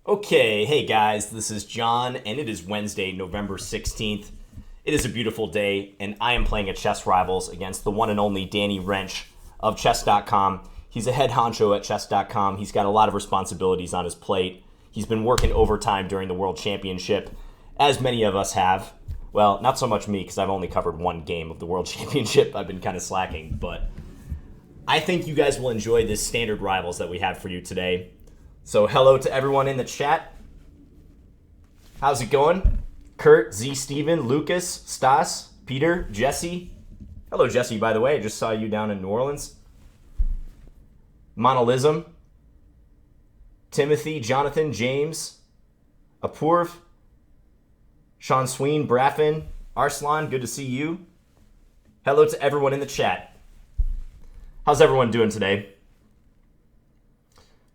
Okay, hey guys, this is John, and it is Wednesday, November 16th. It is a beautiful day, and I am playing at Chess Rivals against the one and only Danny Rensch of Chess.com. He's a head honcho at Chess.com. He's got a lot of responsibilities on his plate. He's been working overtime during the World Championship, as many of us have. Well, not so much me, because I've only covered one game of the World Championship. I've been kind of slacking, but I think you guys will enjoy this standard Rivals that we have for you today. So hello to everyone in the chat. How's it going? Kurt, Z, Steven, Lucas, Stas, Peter, Jesse. Hello, Jesse, by the way. I just saw you down in New Orleans. Monolism. Timothy, Jonathan, James, Apurv, Sean Sween, Braffin, Arslan, good to see you. Hello to everyone in the chat. How's everyone doing today?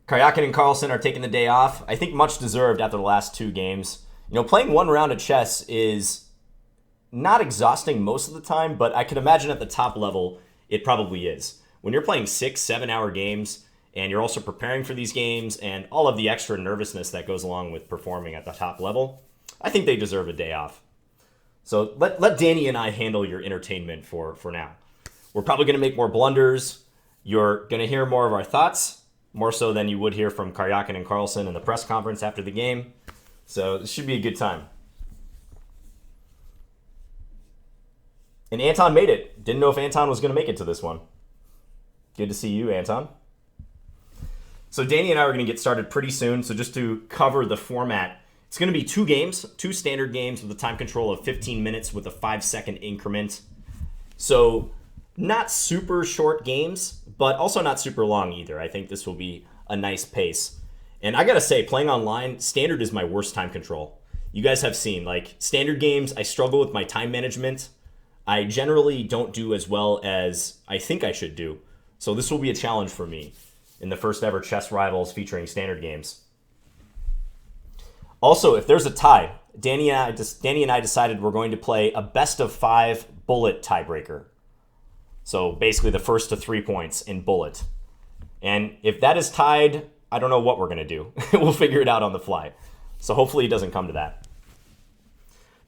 Karyakin and Carlson are taking the day off. I think much deserved after the last two games. You know, playing one round of chess is not exhausting most of the time, but I can imagine at the top level, it probably is. When you're playing 6-7 hour games, and you're also preparing for these games, and all of the extra nervousness that goes along with performing at the top level, I think they deserve a day off. So let Danny and I handle your entertainment for now. We're probably going to make more blunders. You're going to hear more of our thoughts, more so than you would hear from Karyakin and Carlson in the press conference after the game. So this should be a good time. And Anton made it. Didn't know if Anton was going to make it to this one. Good to see you, Anton. So Danny and I are going to get started pretty soon. So just to cover the format, it's going to be two games, two standard games with a time control of 15 minutes with a 5-second increment. So not super short games, but also not super long either. I think this will be a nice pace. And I gotta say, playing online, standard is my worst time control. You guys have seen, like, standard games, I struggle with my time management. I generally don't do as well as I think I should do. So this will be a challenge for me in the first ever Chess Rivals featuring standard games. Also, if there's a tie, Danny and I decided we're going to play a best of 5 bullet tiebreaker. So basically the first to 3 points in bullet. And if that is tied, I don't know what we're going to do. We'll figure it out on the fly. So hopefully it doesn't come to that.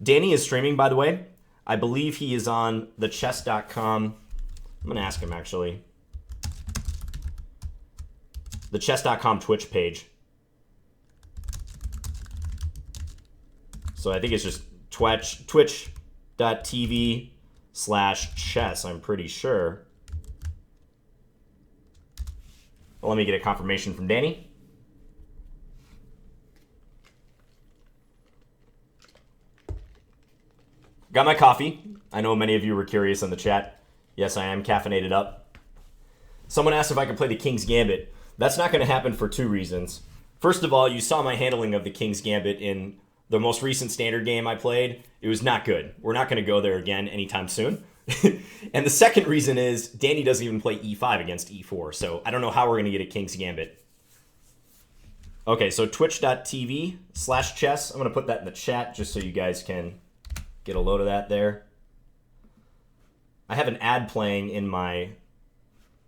Danny is streaming, by the way. I believe he is on the chess.com. I'm going to ask him, actually. The chess.com Twitch page. So I think it's just twitch.tv/chess, I'm pretty sure. Well, let me get a confirmation from Danny. Got my coffee. I know many of you were curious in the chat. Yes, I am caffeinated up. Someone asked if I could play the King's Gambit. That's not going to happen for two reasons. First of all, you saw my handling of the King's Gambit in the most recent standard game I played. It was not good. We're not going to go there again anytime soon. And the second reason is Danny doesn't even play e5 against e4, so I don't know how we're going to get a King's Gambit. Okay, so twitch.tv/chess. I'm going to put that in the chat just so you guys can get a load of that there. I have an ad playing in my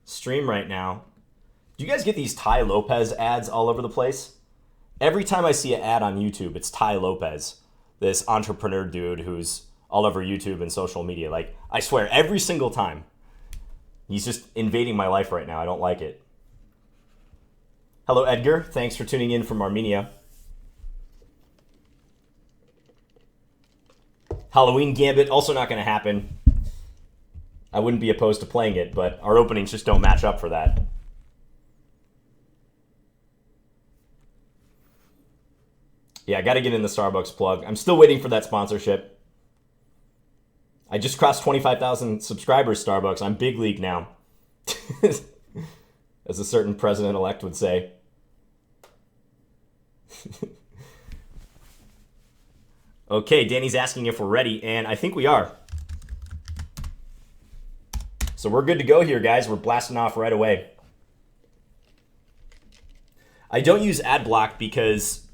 stream right now. Do you guys get these Tai Lopez ads all over the place? Every time I see an ad on YouTube, it's Tai Lopez, this entrepreneur dude who's all over YouTube and social media. Like, I swear, every single time. He's just invading my life right now. I don't like it. Hello, Edgar. Thanks for tuning in from Armenia. Halloween Gambit, also not going to happen. I wouldn't be opposed to playing it, but our openings just don't match up for that. Yeah, I got to get in the Starbucks plug. I'm still waiting for that sponsorship. I just crossed 25,000 subscribers, Starbucks. I'm big league now. As a certain president-elect would say. Okay, Danny's asking if we're ready, and I think we are. So we're good to go here, guys. We're blasting off right away. I don't use AdBlock because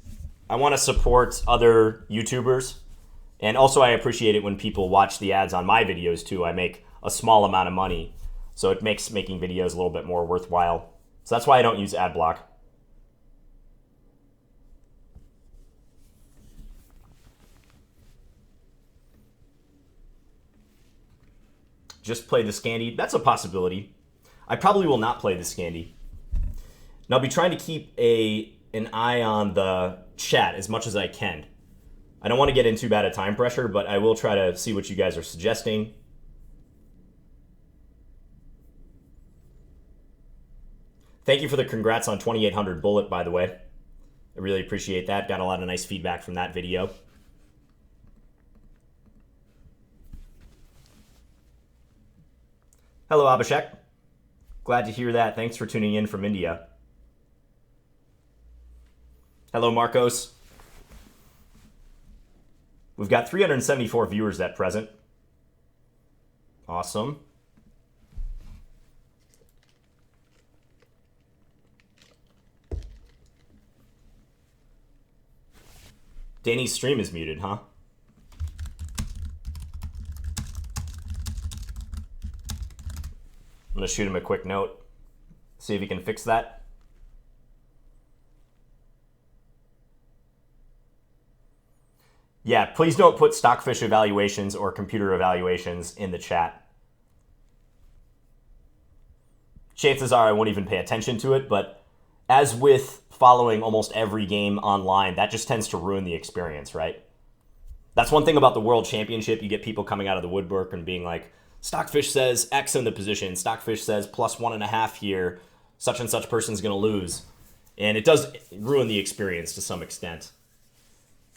I want to support other YouTubers. And also I appreciate it when people watch the ads on my videos too. I make a small amount of money. So it makes making videos a little bit more worthwhile. So that's why I don't use AdBlock. just play the Scandi. That's a possibility. I probably will not play the Scandi. And I'll be trying to keep an eye on the chat as much as I can. I don't want to get in too bad a time pressure, but I will try to see what you guys are suggesting. Thank you for the congrats on 2800 Bullet, by the way. I really appreciate that. Got a lot of nice feedback from that video. Hello, Abhishek. Glad to hear that. Thanks for tuning in from India. Hello, Marcos. We've got 374 viewers at present. Awesome. Danny's stream is muted, huh? I'm going to shoot him a quick note. See if he can fix that. Yeah, please don't put stockfish evaluations or computer evaluations in the chat. Chances are I won't even pay attention to it, but as with following almost every game online, that just tends to ruin the experience, right? That's one thing about the World Championship. You get people coming out of the woodwork and being like, Stockfish says X in the position. Stockfish says +1.5 here. Such and such person's going to lose. And it does ruin the experience to some extent.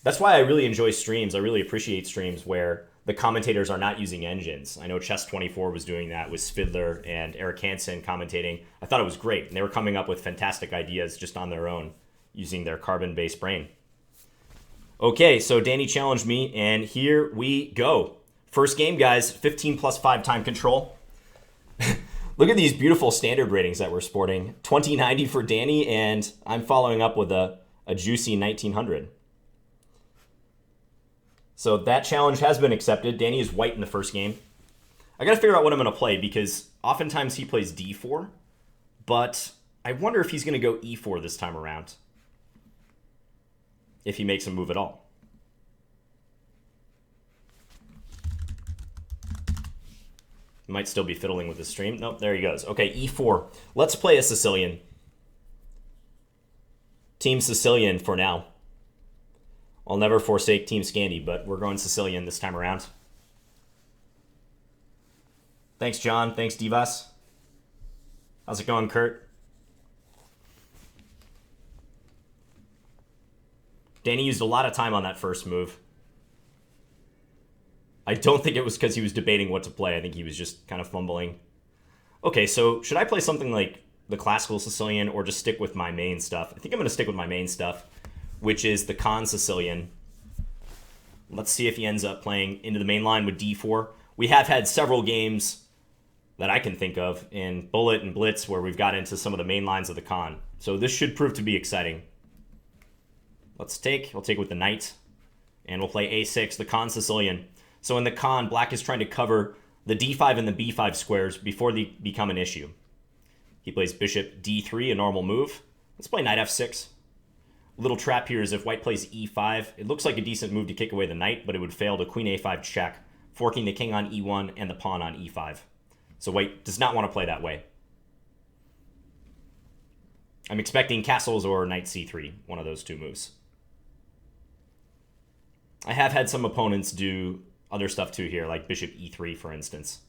That's why I really enjoy streams. I really appreciate streams where the commentators are not using engines. I know Chess24 was doing that with Spidler and Eric Hansen commentating. I thought it was great. And they were coming up with fantastic ideas just on their own using their carbon-based brain. Okay, so Danny challenged me, and here we go. First game, guys, 15 plus 5 time control. Look at these beautiful standard ratings that we're sporting. 2090 for Danny, and I'm following up with a juicy 1900. So that challenge has been accepted. Danny is white in the first game. I got to figure out what I'm going to play because oftentimes he plays d4, but I wonder if he's going to go e4 this time around. If he makes a move at all. Might still be fiddling with the stream. Nope, there he goes. Okay, e4. Let's play a Sicilian. Team Sicilian for now. I'll never forsake Team Scandi, but we're going Sicilian this time around. Thanks, John. Thanks, Divas. How's it going, Kurt? Danny used a lot of time on that first move. I don't think it was because he was debating what to play. I think he was just kind of fumbling. Okay, so should I play something like the classical Sicilian or just stick with my main stuff? I think I'm going to stick with my main stuff, which is the Con Sicilian. Let's see if he ends up playing into the main line with d4. We have had several games that I can think of in Bullet and Blitz where we've got into some of the main lines of the Con. So this should prove to be exciting. Let's take, we'll take with the knight, and we'll play a6, the Con Sicilian. So in the Con, black is trying to cover the d5 and the b5 squares before they become an issue. He plays bishop d3, a normal move. Let's play knight f6. Little trap here is if white plays e5, it looks like a decent move to kick away the knight, but it would fail to queen a5 check, forking the king on e1 and the pawn on e5. So white does not want to play that way. I'm expecting castles or knight c3, one of those two moves. I have had some opponents do other stuff too here, like bishop e3, for instance.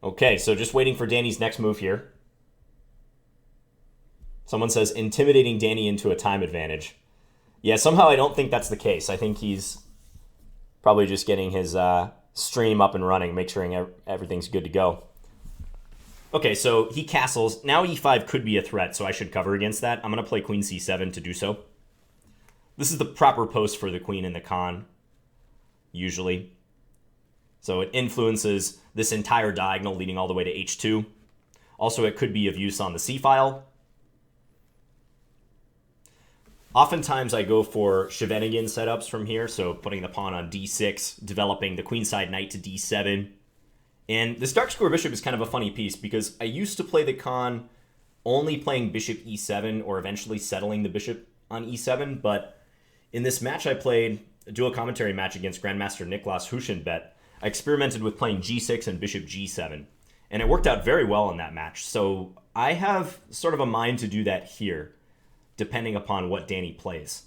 Okay, so just waiting for Danny's next move here. Someone says, intimidating Danny into a time advantage. Yeah, somehow I don't think that's the case. I think he's probably just getting his stream up and running, make sure everything's good to go. Okay, so he castles. Now e5 could be a threat, so I should cover against that. I'm going to play queen c7 to do so. This is the proper post for the queen in the Con, usually. So it influences this entire diagonal leading all the way to h2. Also, it could be of use on the c-file. Oftentimes, I go for Scheveningen setups from here, so putting the pawn on d6, developing the queenside knight to d7, And this dark square bishop is kind of a funny piece because I used to play the con only playing bishop e7 or eventually settling the bishop on e7, but in this match I played, a dual commentary match against Grandmaster Niklas Huschenbett, I experimented with playing g6 and bishop g7, and it worked out very well in that match. So I have sort of a mind to do that here, depending upon what Danny plays.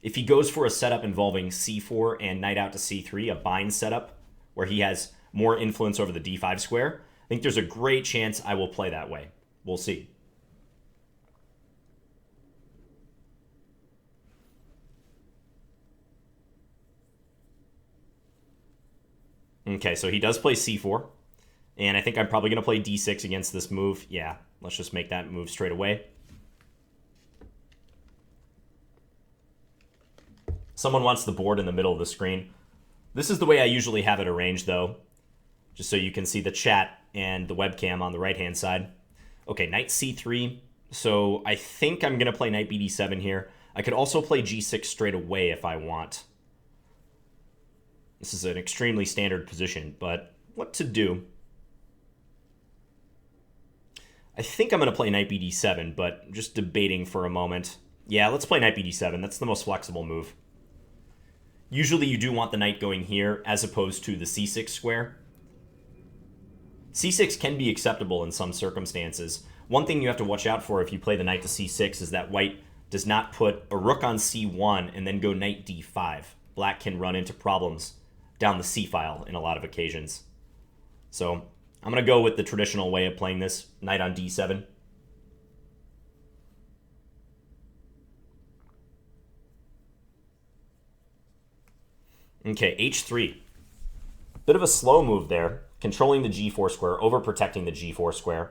If he goes for a setup involving c4 and knight out to c3, a bind setup, where he has more influence over the d5 square, I think there's a great chance I will play that way. We'll see. Okay, so he does play c4, and I think I'm probably going to play d6 against this move. Yeah, let's just make that move straight away. Someone wants the board in the middle of the screen. This is the way I usually have it arranged, though, just so you can see the chat and the webcam on the right-hand side. Okay, knight c3. So I think I'm going to play knight bd7 here. I could also play g6 straight away if I want. This is an extremely standard position, but what to do? I think I'm going to play knight bd7, but I'm just debating for a moment. Yeah, let's play knight bd7. That's the most flexible move. Usually you do want the knight going here as opposed to the c6 square. c6 can be acceptable in some circumstances. One thing you have to watch out for if you play the knight to c6 is that white does not put a rook on c1 and then go knight d5. Black can run into problems down the c-file in a lot of occasions. So I'm going to go with the traditional way of playing this, knight on d7. Okay, h3. Bit of a slow move there, controlling the g4 square, overprotecting the g4 square.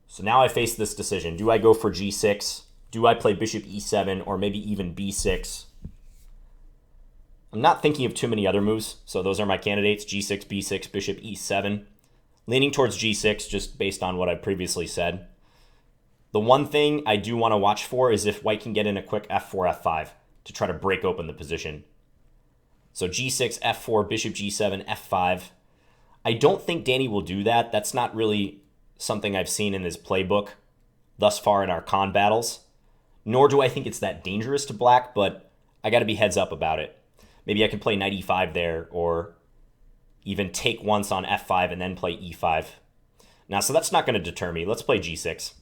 So now I face this decision. Do I go for g6? Do I play bishop e7 or maybe even b6? I'm not thinking of too many other moves, so those are my candidates, g6, b6, bishop e7. Leaning towards g6 just based on what I previously said. The one thing I do want to watch for is if white can get in a quick f4, f5 to try to break open the position. So g6, f4, bishop g7, f5. I don't think Danny will do that. That's not really something I've seen in his playbook thus far in our con battles. Nor do I think it's that dangerous to black, but I got to be heads up about it. Maybe I can play knight e5 there, or even take once on f5 and then play e5. Now, so that's not going to deter me. Let's play g6.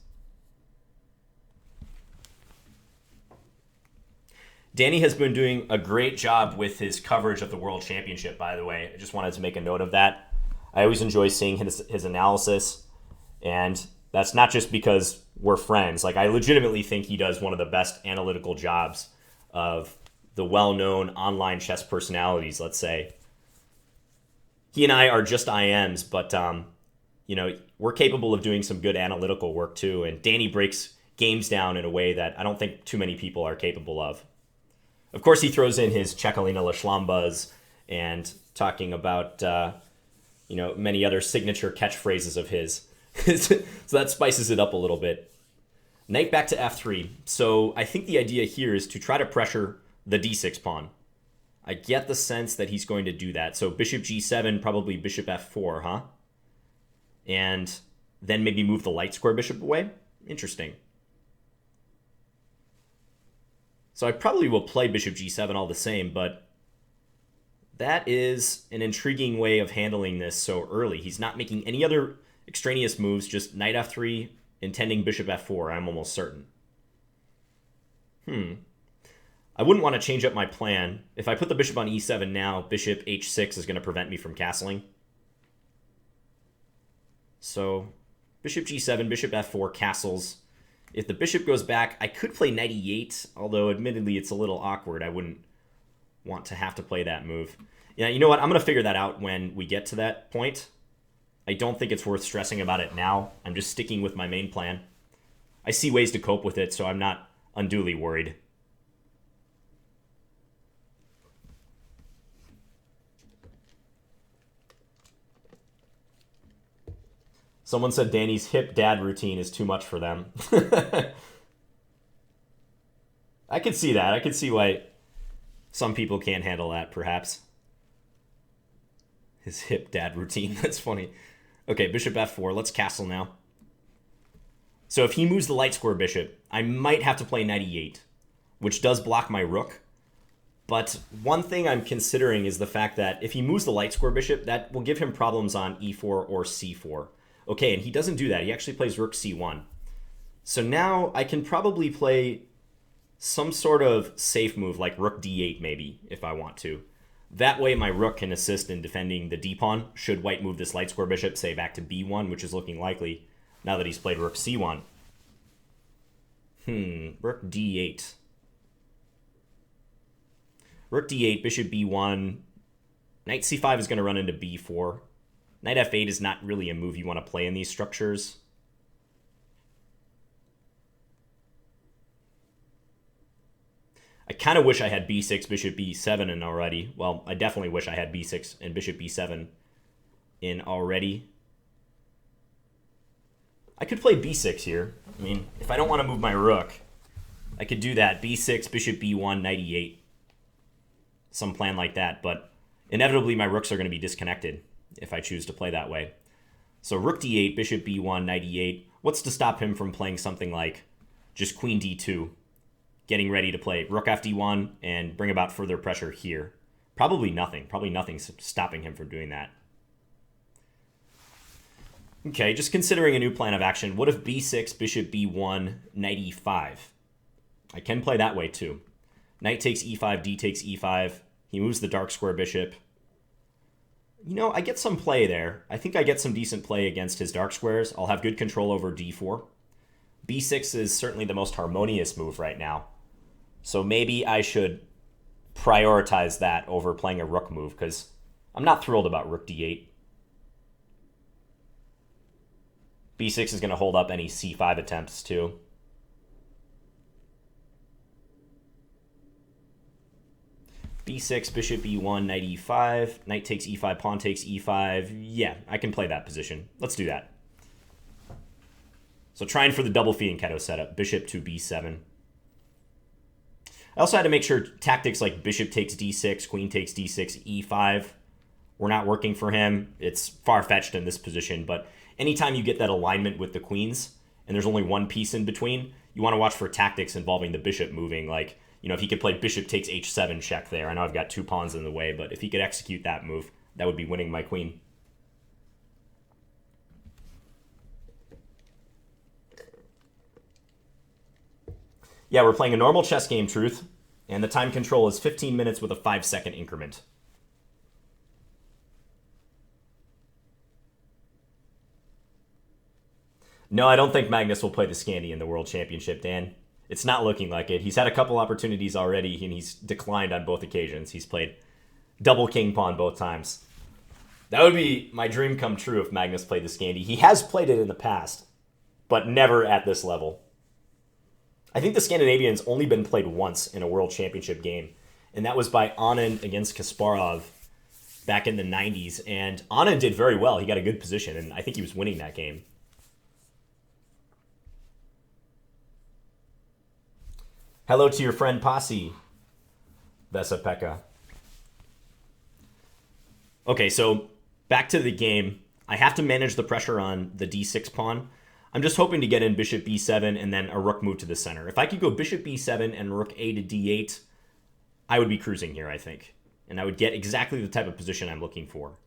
Danny has been doing a great job with his coverage of the World Championship, by the way. I just wanted to make a note of that. I always enjoy seeing his analysis, and that's not just because we're friends. Like, I legitimately think he does one of the best analytical jobs of the well-known online chess personalities, let's say. He and I are just IMs, but, you know, we're capable of doing some good analytical work, too, and Danny breaks games down in a way that I don't think too many people are capable of. Of course, he throws in his Chekalina Lashlambas and talking about, you know, many other signature catchphrases of his. So that spices it up a little bit. Knight back to f3. So I think the idea here is to try to pressure the d6 pawn. I get the sense that he's going to do that. So bishop g7, probably bishop f4, huh? And then maybe move the light square bishop away? Interesting. So I probably will play bishop g7 all the same, but that is an intriguing way of handling this so early. He's not making any other extraneous moves, just knight f3, intending bishop f4, I'm almost certain. I wouldn't want to change up my plan. If I put the bishop on e7 now, bishop h6 is going to prevent me from castling. So bishop g7, bishop f4, castles. If the bishop goes back, I could play knight e8, although admittedly it's a little awkward. I wouldn't want to have to play that move. Yeah, you know what? I'm going to figure that out when we get to that point. I don't think it's worth stressing about it now. I'm just sticking with my main plan. I see ways to cope with it, so I'm not unduly worried. Someone said Danny's hip dad routine is too much for them. I could see that. I could see why some people can't handle that, perhaps. His hip dad routine. That's funny. Okay, bishop f4. Let's castle now. So if he moves the light square bishop, I might have to play knight e8, which does block my rook. But one thing I'm considering is the fact that if he moves the light square bishop, that will give him problems on e4 or c4. Okay, and he doesn't do that. He actually plays rook c1. So now I can probably play some sort of safe move, like rook d8 maybe, if I want to. That way my rook can assist in defending the d-pawn, should white move this light square bishop, say, back to b1, which is looking likely now that he's played rook c1. Rook d8. Rook d8, bishop b1. Knight c5 is going to run into b4. Knight f8 is not really a move you want to play in these structures. I kind of wish I had b6, bishop b7 in already. Well, I definitely wish I had b6 and bishop b7 in already. I could play b6 here. I mean, if I don't want to move my rook, I could do that. b6, bishop b1, knight e8. Some plan like that, but inevitably my rooks are going to be disconnected if I choose to play that way. So rook d8, bishop b1, knight e8. What's to stop him from playing something like just queen d2, getting ready to play rook f d1 and bring about further pressure here? Probably nothing. Probably nothing's stopping him from doing that. Okay, just considering a new plan of action. What if b6, bishop b1, knight e5? I can play that way too. Knight takes e5, d takes e5. He moves the dark square bishop. You know, I get some play there. I think I get some decent play against his dark squares. I'll have good control over d4. b6 is certainly the most harmonious move right now. So maybe I should prioritize that over playing a rook move, because I'm not thrilled about rook d8. b6 is going to hold up any c5 attempts too. b6, bishop e1, knight e5. Knight takes e5, pawn takes e5. Yeah, I can play that position. Let's do that. So trying for the double fianchetto setup. Bishop to b7. I also had to make sure tactics like bishop takes d6, queen takes d6, e5 were not working for him. It's far-fetched in this position, but anytime you get that alignment with the queens and there's only one piece in between, you want to watch for tactics involving the bishop moving, like, you know, if he could play bishop takes h7 check there. I know I've got two pawns in the way, but if he could execute that move, that would be winning my queen. Yeah, we're playing a normal chess game, Truth, and the time control is 15 minutes with a 5-second increment. No, I don't think Magnus will play the Scandi in the World Championship, Dan. It's not looking like it. He's had a couple opportunities already, and he's declined on both occasions. He's played double king pawn both times. That would be my dream come true if Magnus played the Scandi. He has played it in the past, but never at this level. I think the Scandinavian's only been played once in a World Championship game, and that was by Anand against Kasparov back in the 90s, and Anand did very well. He got a good position, and I think he was winning that game. Hello to your friend Posse, Vesa-Pekka. Okay, so back to the game. I have to manage the pressure on the d6 pawn. I'm just hoping to get in bishop b7 and then a rook move to the center. If I could go bishop b7 and rook a to d8, I would be cruising here, I think. And I would get exactly the type of position I'm looking for.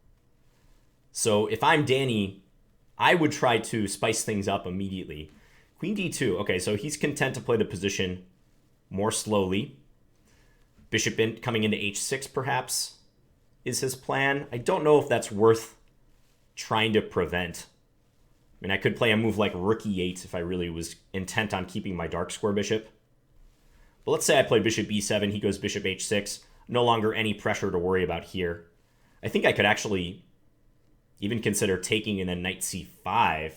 So if I'm Danny, I would try to spice things up immediately. Queen d2. Okay, so he's content to play the position more slowly. Bishop coming into h6, perhaps, is his plan. I don't know if that's worth trying to prevent. I mean, I could play a move like rook e8 if I really was intent on keeping my dark square bishop. But let's say I play bishop b7, he goes bishop h6. No longer any pressure to worry about here. I think I could actually even consider taking and then knight c5.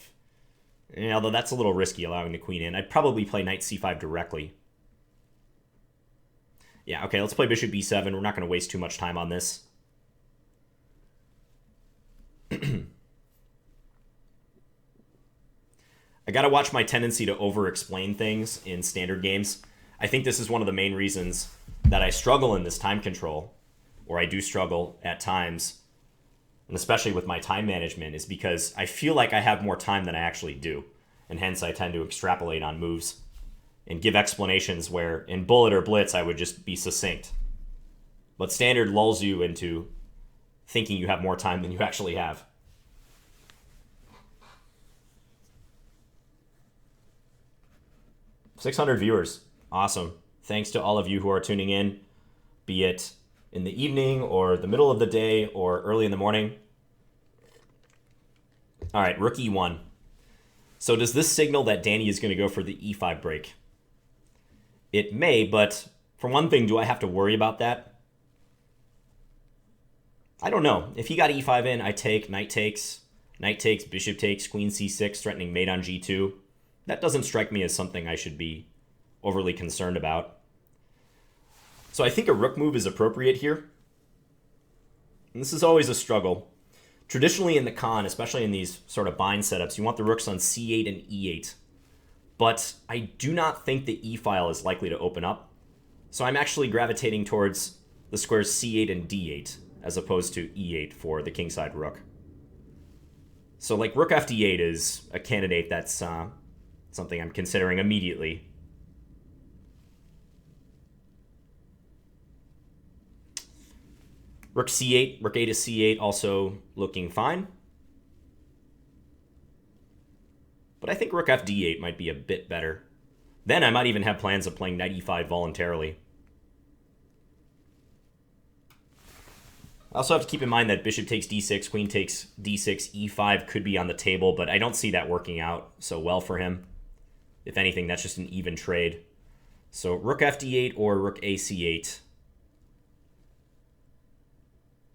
Although that's a little risky, allowing the queen in. I'd probably play knight c5 directly. Yeah, okay, let's play bishop b7. We're not going to waste too much time on this. I got to watch my tendency to over-explain things in standard games. I think this is one of the main reasons that I struggle in this time control, or I do struggle at times. and especially with my time management, is because I feel like I have more time than I actually do, and hence I tend to extrapolate on moves and give explanations where in bullet or blitz I would just be succinct. But standard lulls you into thinking you have more time than you actually have. "600 viewers. Awesome. Thanks to all of you who are tuning in, be it in the evening or the middle of the day or early in the morning. All right, rook e1. So does this signal that Danny is going to go for the e5 break? It may, but for one thing, do I have to worry about that? I don't know. If he got e5 in, I take, knight takes, bishop takes, queen c6, threatening mate on g2. That doesn't strike me as something I should be overly concerned about. So I think a rook move is appropriate here. And this is always a struggle. Traditionally in the con, especially in these sort of bind setups, you want the rooks on c8 and e8. But I do not think the e-file is likely to open up. So I'm actually gravitating towards the squares c8 and d8, as opposed to e8 for the kingside rook. So like rook fd8 is a candidate that's something I'm considering immediately. Rook c8, rook a to c8 also looking fine. But I think rook fd8 might be a bit better. Then I might even have plans of playing knight e5 voluntarily. I also have to keep in mind that bishop takes d6, queen takes d6, e5 could be on the table, but I don't see that working out so well for him. If anything, that's just an even trade. So rook fd8 or rook ac8.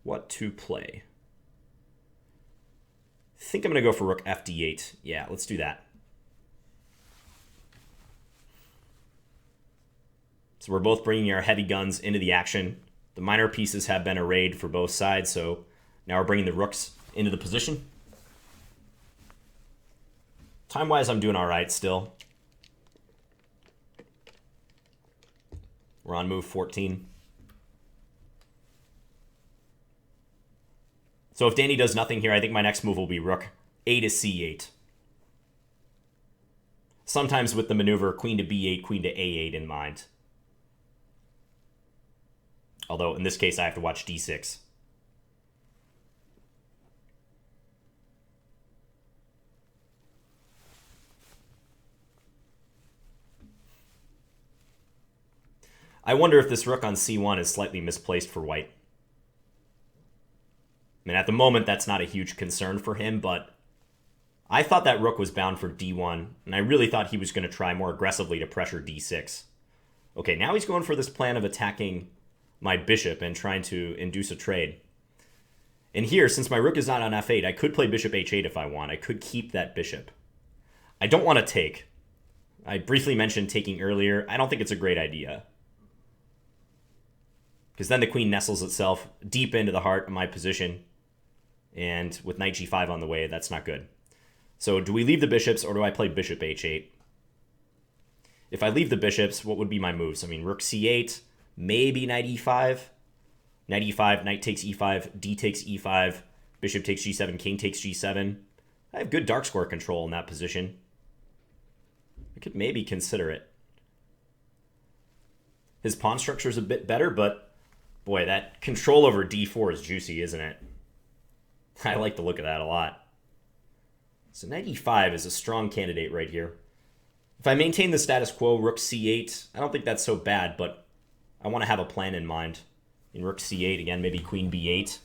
What to play? I think I'm going to go for rook fd8. Yeah, let's do that. So we're both bringing our heavy guns into the action. The minor pieces have been arrayed for both sides, so now we're bringing the rooks into the position. Time-wise, I'm doing all right still. We're on move 14. So if Danny does nothing here, I think my next move will be rook a to c8. Sometimes with the maneuver queen to b8, queen to a8 in mind. Although in this case, I have to watch d6. I wonder if this rook on c1 is slightly misplaced for white. I mean, at the moment, that's not a huge concern for him, but I thought that rook was bound for d1, and I really thought he was going to try more aggressively to pressure d6. Okay, now he's going for this plan of attacking my bishop and trying to induce a trade. And here, since my rook is not on f8, I could play bishop h8 if I want. I could keep that bishop. I don't want to take. I briefly mentioned taking earlier. I don't think it's a great idea, because then the queen nestles itself deep into the heart of my position. And with knight g5 on the way, that's not good. So do we leave the bishops or do I play bishop h8? If I leave the bishops, what would be my moves? I mean, rook c8, maybe knight e5. Knight e5, knight takes e5, d takes e5, bishop takes g7, king takes g7. I have good dark square control in that position. I could maybe consider it. His pawn structure is a bit better, but boy, that control over d4 is juicy, isn't it? I like the look of that a lot. So knight e5 is a strong candidate right here. If I maintain the status quo, rook c8, I don't think that's so bad, but I want to have a plan in mind. In rook c8, again, maybe queen b8,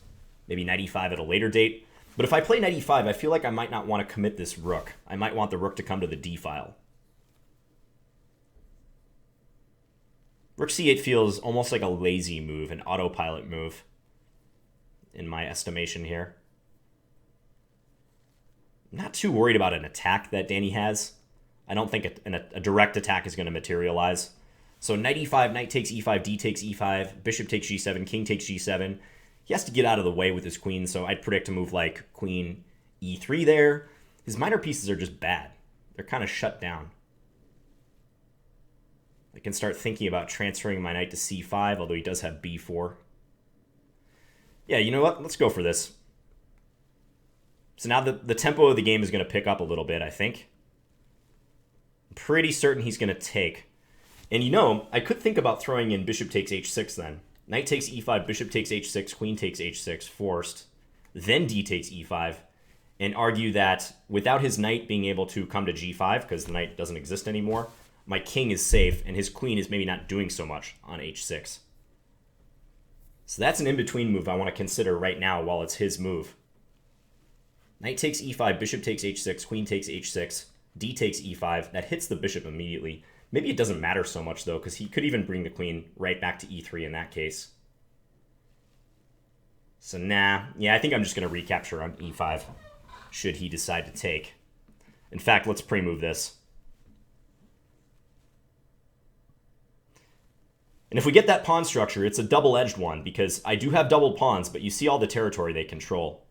maybe knight e5 at a later date. But if I play knight e5, I feel like I might not want to commit this rook. I might want the rook to come to the d file. Rook c8 feels almost like a lazy move, an autopilot move, in my estimation here. I'm not too worried about an attack that Danny has. I don't think a direct attack is going to materialize. So knight e5, knight takes e5, d takes e5, bishop takes g7, king takes g7. He has to get out of the way with his queen, so I'd predict a move like queen e3 there. His minor pieces are just bad. They're kind of shut down. I can start thinking about transferring my knight to c5, although he does have b4. Yeah, you know what? Let's go for this. So now the tempo of the game is going to pick up a little bit, I think. I'm pretty certain he's going to take. And you know, I could think about throwing in bishop takes h6 then. Knight takes e5, bishop takes h6, queen takes h6, forced. Then d takes e5. And argue that without his knight being able to come to g5, because the knight doesn't exist anymore, my king is safe, and his queen is maybe not doing so much on h6. So that's an in-between move I want to consider right now while it's his move. Knight takes e5, bishop takes h6, queen takes h6, d takes e5. That hits the bishop immediately. Maybe it doesn't matter so much, though, because he could even bring the queen right back to e3 in that case. So nah, yeah, I think I'm just going to recapture on e5, should he decide to take. In fact, let's pre-move this. And if we get that pawn structure, it's a double-edged one, because I do have double pawns, but you see all the territory they control.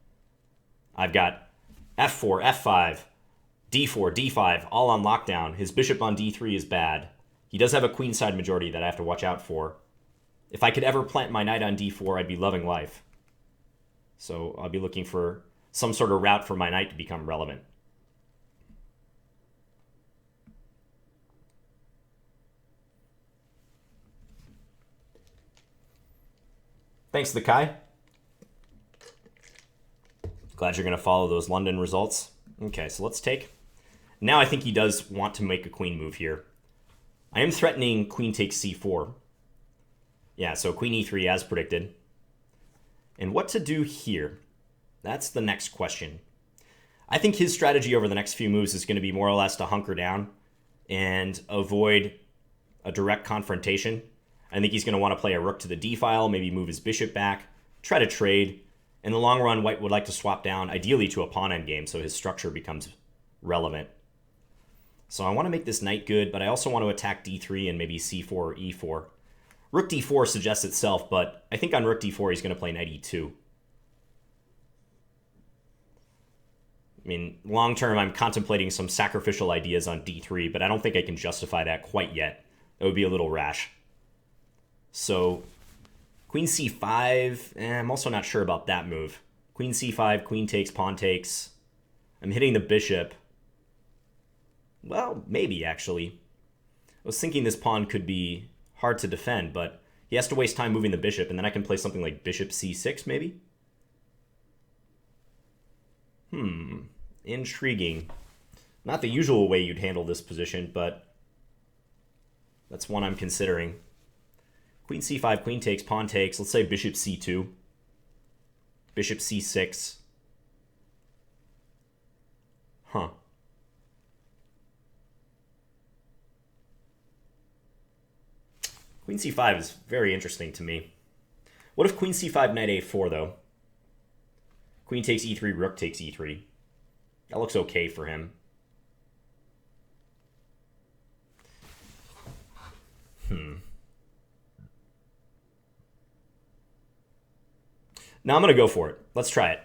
I've got f4, f5, d4, d5, all on lockdown. His bishop on d3 is bad. He does have a queenside majority that I have to watch out for. If I could ever plant my knight on d4, I'd be loving life. So I'll be looking for some sort of route for my knight to become relevant. Thanks, the Kai. Glad you're going to follow those London results. Okay, so let's take. Now I think he does want to make a queen move here. I am threatening queen takes c4. Yeah, so queen e3 as predicted. And what to do here? That's the next question. I think his strategy over the next few moves is going to be more or less to hunker down and avoid a direct confrontation. I think he's going to want to play a rook to the d file, maybe move his bishop back, try to trade. In the long run, white would like to swap down, ideally to a pawn endgame, so his structure becomes relevant. So I want to make this knight good, but I also want to attack d3 and maybe c4 or e4. Rook d4 suggests itself, but I think on rook d4 he's going to play knight e2. I mean, long term, I'm contemplating some sacrificial ideas on d3, but I don't think I can justify that quite yet. That would be a little rash. So queen c5, I'm also not sure about that move. Queen c5, queen takes, pawn takes. I'm hitting the bishop. Well, maybe, actually. I was thinking this pawn could be hard to defend, but he has to waste time moving the bishop, and then I can play something like bishop c6, maybe? Intriguing. Not the usual way you'd handle this position, but that's one I'm considering. Queen c5, queen takes, pawn takes. Let's say bishop c2. Bishop c6. Huh. Queen c5 is very interesting to me. What if queen c5, knight a4, though? Queen takes e3, rook takes e3. That looks okay for him. Now I'm going to go for it. Let's try it.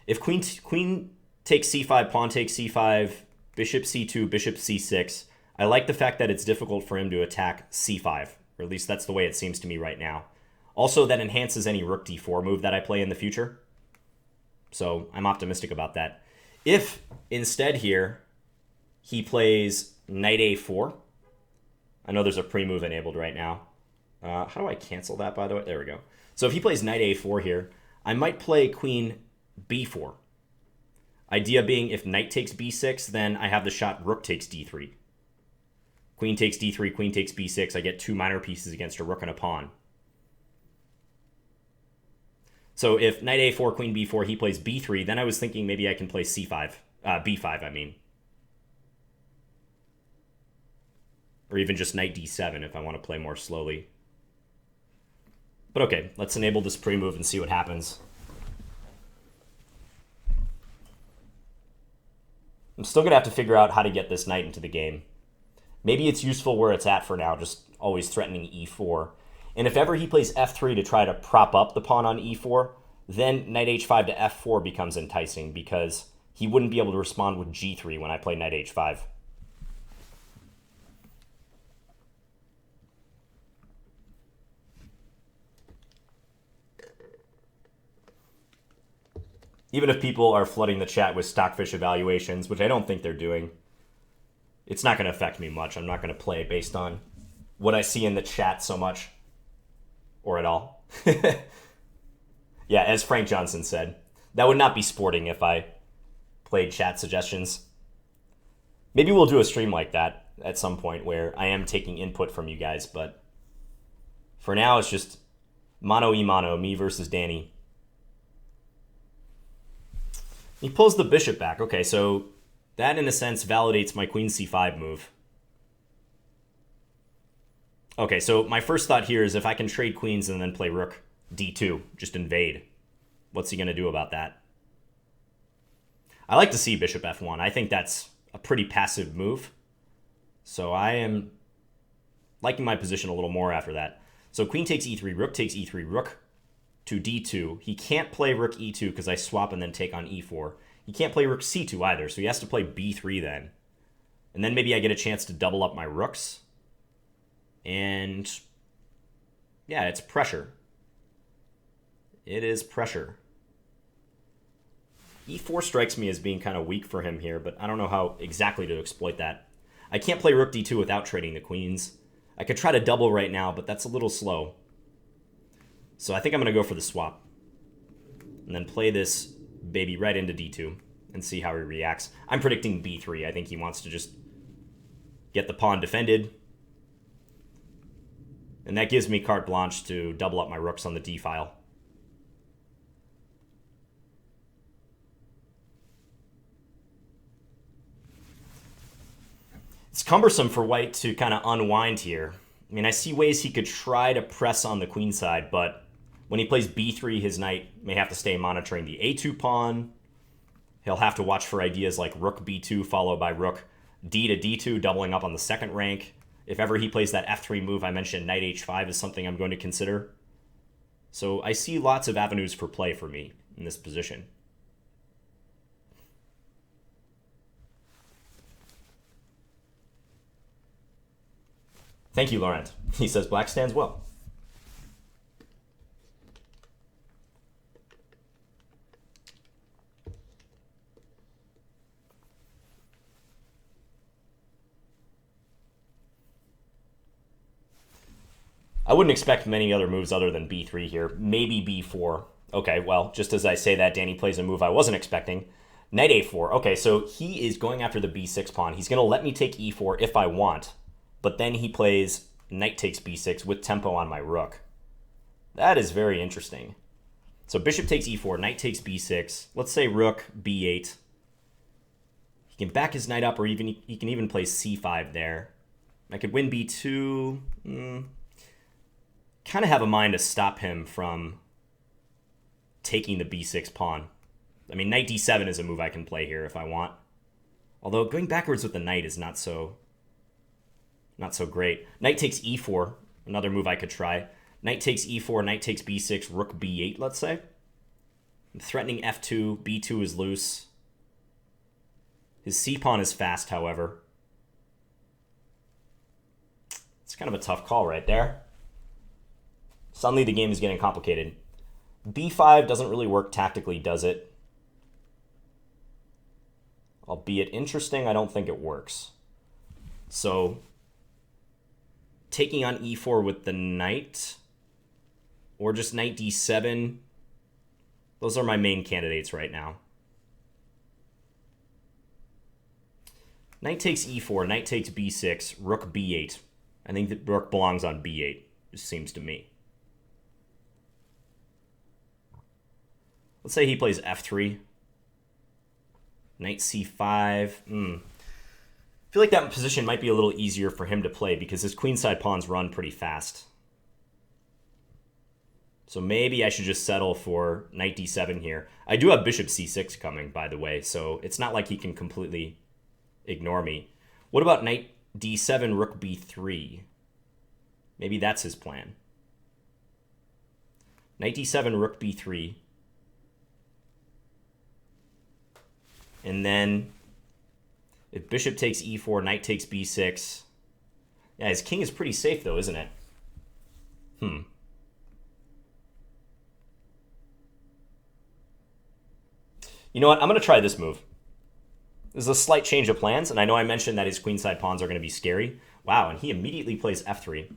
If queen takes c5, pawn takes c5, bishop c2, bishop c6, I like the fact that it's difficult for him to attack c5, or at least that's the way it seems to me right now. Also, that enhances any rook d4 move that I play in the future. So I'm optimistic about that. If instead here he plays knight a4, I know there's a pre-move enabled right now. How do I cancel that, by the way? There we go. So if he plays knight a4 here, I might play queen b4. Idea being, if knight takes b6, then I have the shot rook takes d3. Queen takes d3, queen takes b6. I get two minor pieces against a rook and a pawn. So if knight a4, queen b4, he plays b3, then I was thinking maybe I can play c5. B5, I mean. Or even just knight d7 if I want to play more slowly. But okay, let's enable this pre-move and see what happens. I'm still going to have to figure out how to get this knight into the game. Maybe it's useful where it's at for now, just always threatening e4. And if ever he plays f3 to try to prop up the pawn on e4, then knight h5 to f4 becomes enticing because he wouldn't be able to respond with g3 when I play knight h5. Even if people are flooding the chat with stockfish evaluations, which I don't think they're doing, it's not going to affect me much. I'm not going to play based on what I see in the chat so much, or at all. Yeah, as Frank Johnson said, that would not be sporting if I played chat suggestions. Maybe we'll do a stream like that at some point where I am taking input from you guys, but for now it's just mano y mano, me versus Danny. He pulls the bishop back. Okay, so that in a sense validates my queen c5 move. Okay, so my first thought here is if I can trade queens and then play rook d2, just invade, what's he going to do about that? I like to see bishop f1. I think that's a pretty passive move. So I am liking my position a little more after that. So queen takes e3, rook takes e3, rook to d2. He can't play rook e2 because I swap and then take on e4. He can't play rook c2 either, so he has to play b3 then. And then maybe I get a chance to double up my rooks. And yeah, it's pressure. It is pressure. e4 strikes me as being kind of weak for him here, but I don't know how exactly to exploit that. I can't play rook d2 without trading the queens. I could try to double right now, but that's a little slow. So I think I'm going to go for the swap. And then play this baby right into d2 and see how he reacts. I'm predicting b3. I think he wants to just get the pawn defended. And that gives me carte blanche to double up my rooks on the d file. It's cumbersome for white to kind of unwind here. I mean, I see ways he could try to press on the queen side, but when he plays b3, his knight may have to stay monitoring the a2 pawn. He'll have to watch for ideas like rook b2 followed by rook d to d2, doubling up on the second rank. If ever he plays that f3 move I mentioned, knight h5 is something I'm going to consider. So I see lots of avenues for play for me in this position. Thank you, Laurent. He says black stands well. I wouldn't expect many other moves other than b3 here. Maybe b4. Okay, well, just as I say that, Danny plays a move I wasn't expecting. Knight a4. Okay, so he is going after the b6 pawn. He's going to let me take e4 if I want. But then he plays knight takes b6 with tempo on my rook. That is very interesting. So bishop takes e4, knight takes b6. Let's say rook b8. He can back his knight up, or even he can even play c5 there. I could win b2. Kind of have a mind to stop him from taking the b6 pawn. I mean, knight d7 is a move I can play here if I want. Although going backwards with the knight is not so great. Knight takes e4, another move I could try. Knight takes e4, knight takes b6, rook b8, let's say. I'm threatening f2, b2 is loose. His c-pawn is fast, however. It's kind of a tough call right there. Suddenly the game is getting complicated. b5 doesn't really work tactically, does it? Albeit interesting, I don't think it works. So taking on e4 with the knight, or just knight d7, those are my main candidates right now. Knight takes e4, knight takes b6, rook b8. I think that rook belongs on b8, it seems to me. Let's say he plays f3. Knight c5. I feel like that position might be a little easier for him to play because his queenside pawns run pretty fast. So maybe I should just settle for knight d7 here. I do have bishop c6 coming, by the way, so it's not like he can completely ignore me. What about knight d7, rook b3? Maybe that's his plan. Knight d7, rook b3. And then if bishop takes e4, knight takes b6. Yeah, his king is pretty safe, though, isn't it? You know what? I'm going to try this move. This is a slight change of plans, and I know I mentioned that his queenside pawns are going to be scary. Wow, and he immediately plays f3.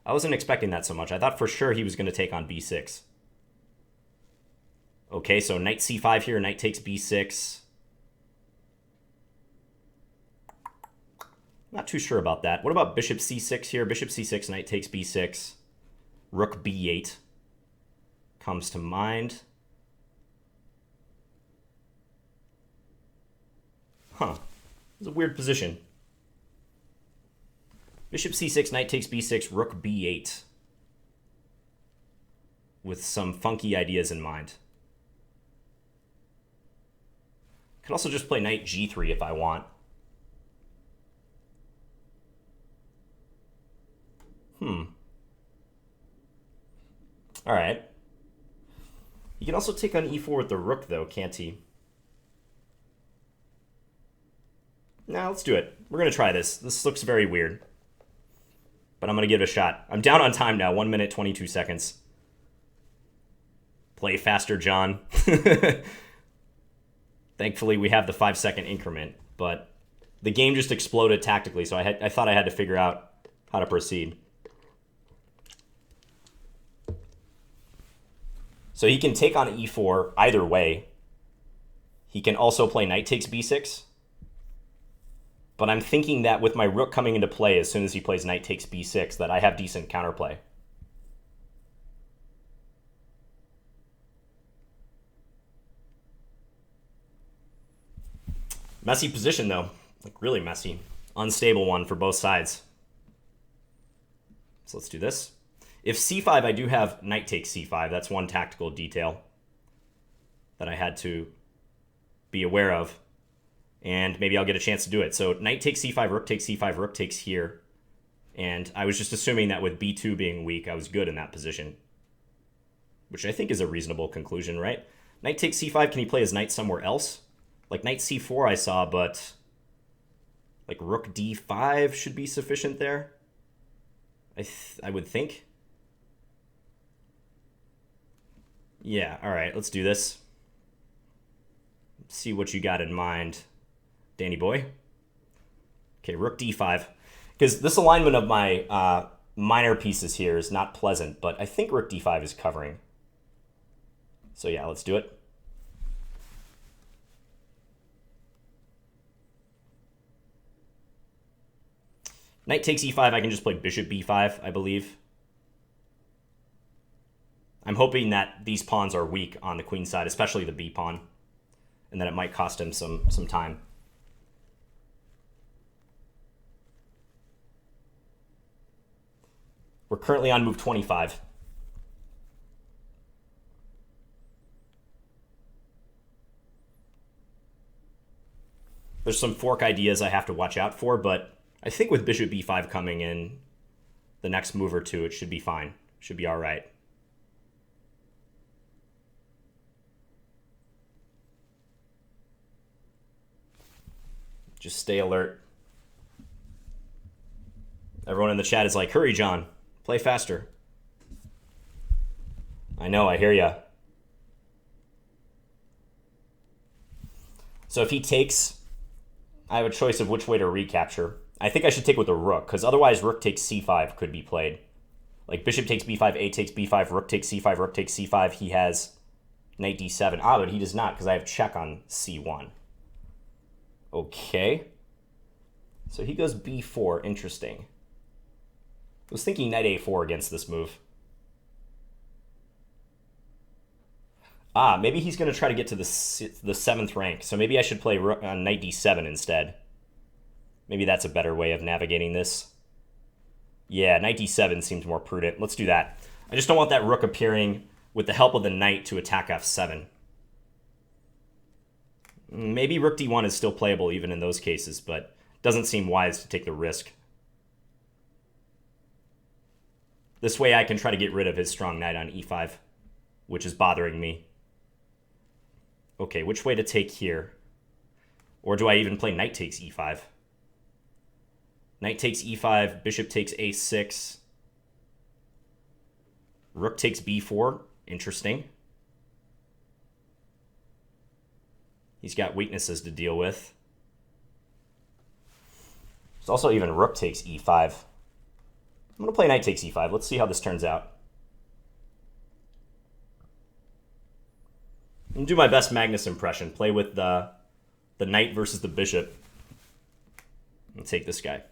I wasn't expecting that so much. I thought for sure he was going to take on b6. Okay, so knight c5 here, knight takes b6. Not too sure about that. What about bishop c6 here? Bishop c6, knight takes b6. Rook b8 comes to mind. Huh. It's a weird position. Bishop c6, knight takes b6, rook b8. With some funky ideas in mind. Could also just play knight g3 if I want. All right. He can also take on e4 with the rook, though, can't he? Nah, let's do it. We're going to try this. This looks very weird. But I'm going to give it a shot. I'm down on time now. 1 minute, 22 seconds. Play faster, John. Thankfully, we have the 5-second increment. But the game just exploded tactically, so I thought I had to figure out how to proceed. So he can take on e4 either way. He can also play knight takes b6. But I'm thinking that with my rook coming into play as soon as he plays knight takes b6, that I have decent counterplay. Messy position, though. Like, really messy. Unstable one for both sides. So let's do this. If c5, I do have knight takes c5. That's one tactical detail that I had to be aware of. And maybe I'll get a chance to do it. So knight takes c5, rook takes c5, rook takes here. And I was just assuming that with b2 being weak, I was good in that position. Which I think is a reasonable conclusion, right? Knight takes c5, can he play his knight somewhere else? Like knight c4 I saw, but like rook d5 should be sufficient there. I would think. Yeah, all right, let's do this. Let's see what you got in mind, Danny boy. Okay, rook d5. Because this alignment of my minor pieces here is not pleasant, but I think rook d5 is covering. So yeah, let's do it. Knight takes e5, I can just play bishop b5, I believe. I'm hoping that these pawns are weak on the queen side, especially the b pawn, and that it might cost him some time. We're currently on move 25. There's some fork ideas I have to watch out for, but I think with bishop b5 coming in the next move or two, it should be fine. Should be all right. Just stay alert. Everyone in the chat is like, hurry, John. Play faster. I know, I hear ya. So if he takes, I have a choice of which way to recapture. I think I should take with the rook, because otherwise rook takes c5 could be played. Like bishop takes b5, a takes b5, rook takes c5, rook takes c5. He has knight d7. Ah, but he does not, because I have check on c1. Okay. So he goes b4. Interesting. I was thinking knight a4 against this move. Ah, maybe he's going to try to get to the 7th rank. So maybe I should play knight d7 instead. Maybe that's a better way of navigating this. Yeah, knight d7 seems more prudent. Let's do that. I just don't want that rook appearing with the help of the knight to attack f7. Maybe rook d1 is still playable even in those cases, but doesn't seem wise to take the risk. This way I can try to get rid of his strong knight on e5, which is bothering me. Okay, which way to take here? Or do I even play knight takes e5? Knight takes e5, bishop takes a6. Rook takes b4. Interesting. He's got weaknesses to deal with. There's also even rook takes e5. I'm going to play knight takes e5. Let's see how this turns out. I'm going to do my best Magnus impression. Play with the knight versus the bishop. And take this guy.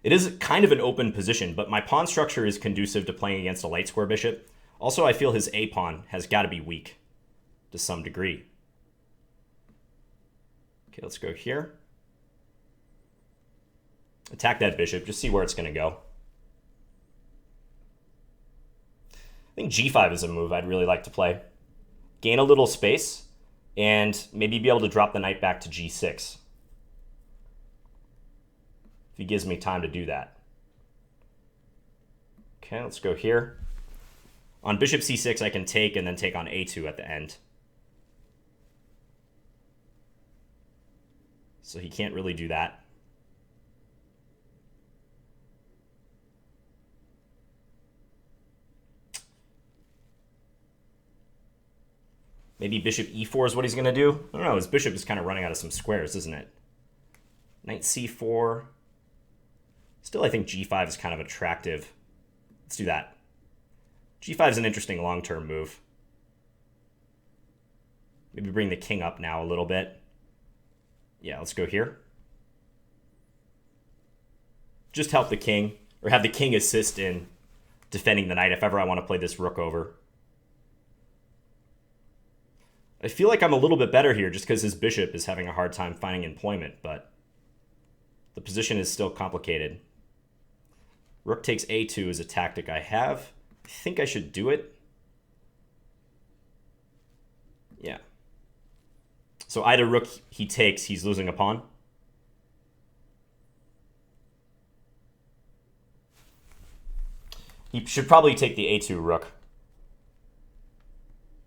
It is kind of an open position, but my pawn structure is conducive to playing against a light square bishop. Also, I feel his a-pawn has got to be weak to some degree. Okay, let's go here. Attack that bishop, just see where it's going to go. I think g5 is a move I'd really like to play. Gain a little space, and maybe be able to drop the knight back to g6. If he gives me time to do that. Okay, let's go here. On bishop c6, I can take and then take on a2 at the end. So he can't really do that. Maybe bishop e4 is what he's going to do. I don't know, his bishop is kind of running out of some squares, isn't it? Knight c4. Still, I think g5 is kind of attractive. Let's do that. g5 is an interesting long-term move. Maybe bring the king up now a little bit. Yeah, let's go here. Just help the king, or have the king assist in defending the knight if ever I want to play this rook over. I feel like I'm a little bit better here just because his bishop is having a hard time finding employment, but the position is still complicated. Rook takes a2 is a tactic I have. I think I should do it. Yeah. So either rook he takes, he's losing a pawn. He should probably take the a2 rook,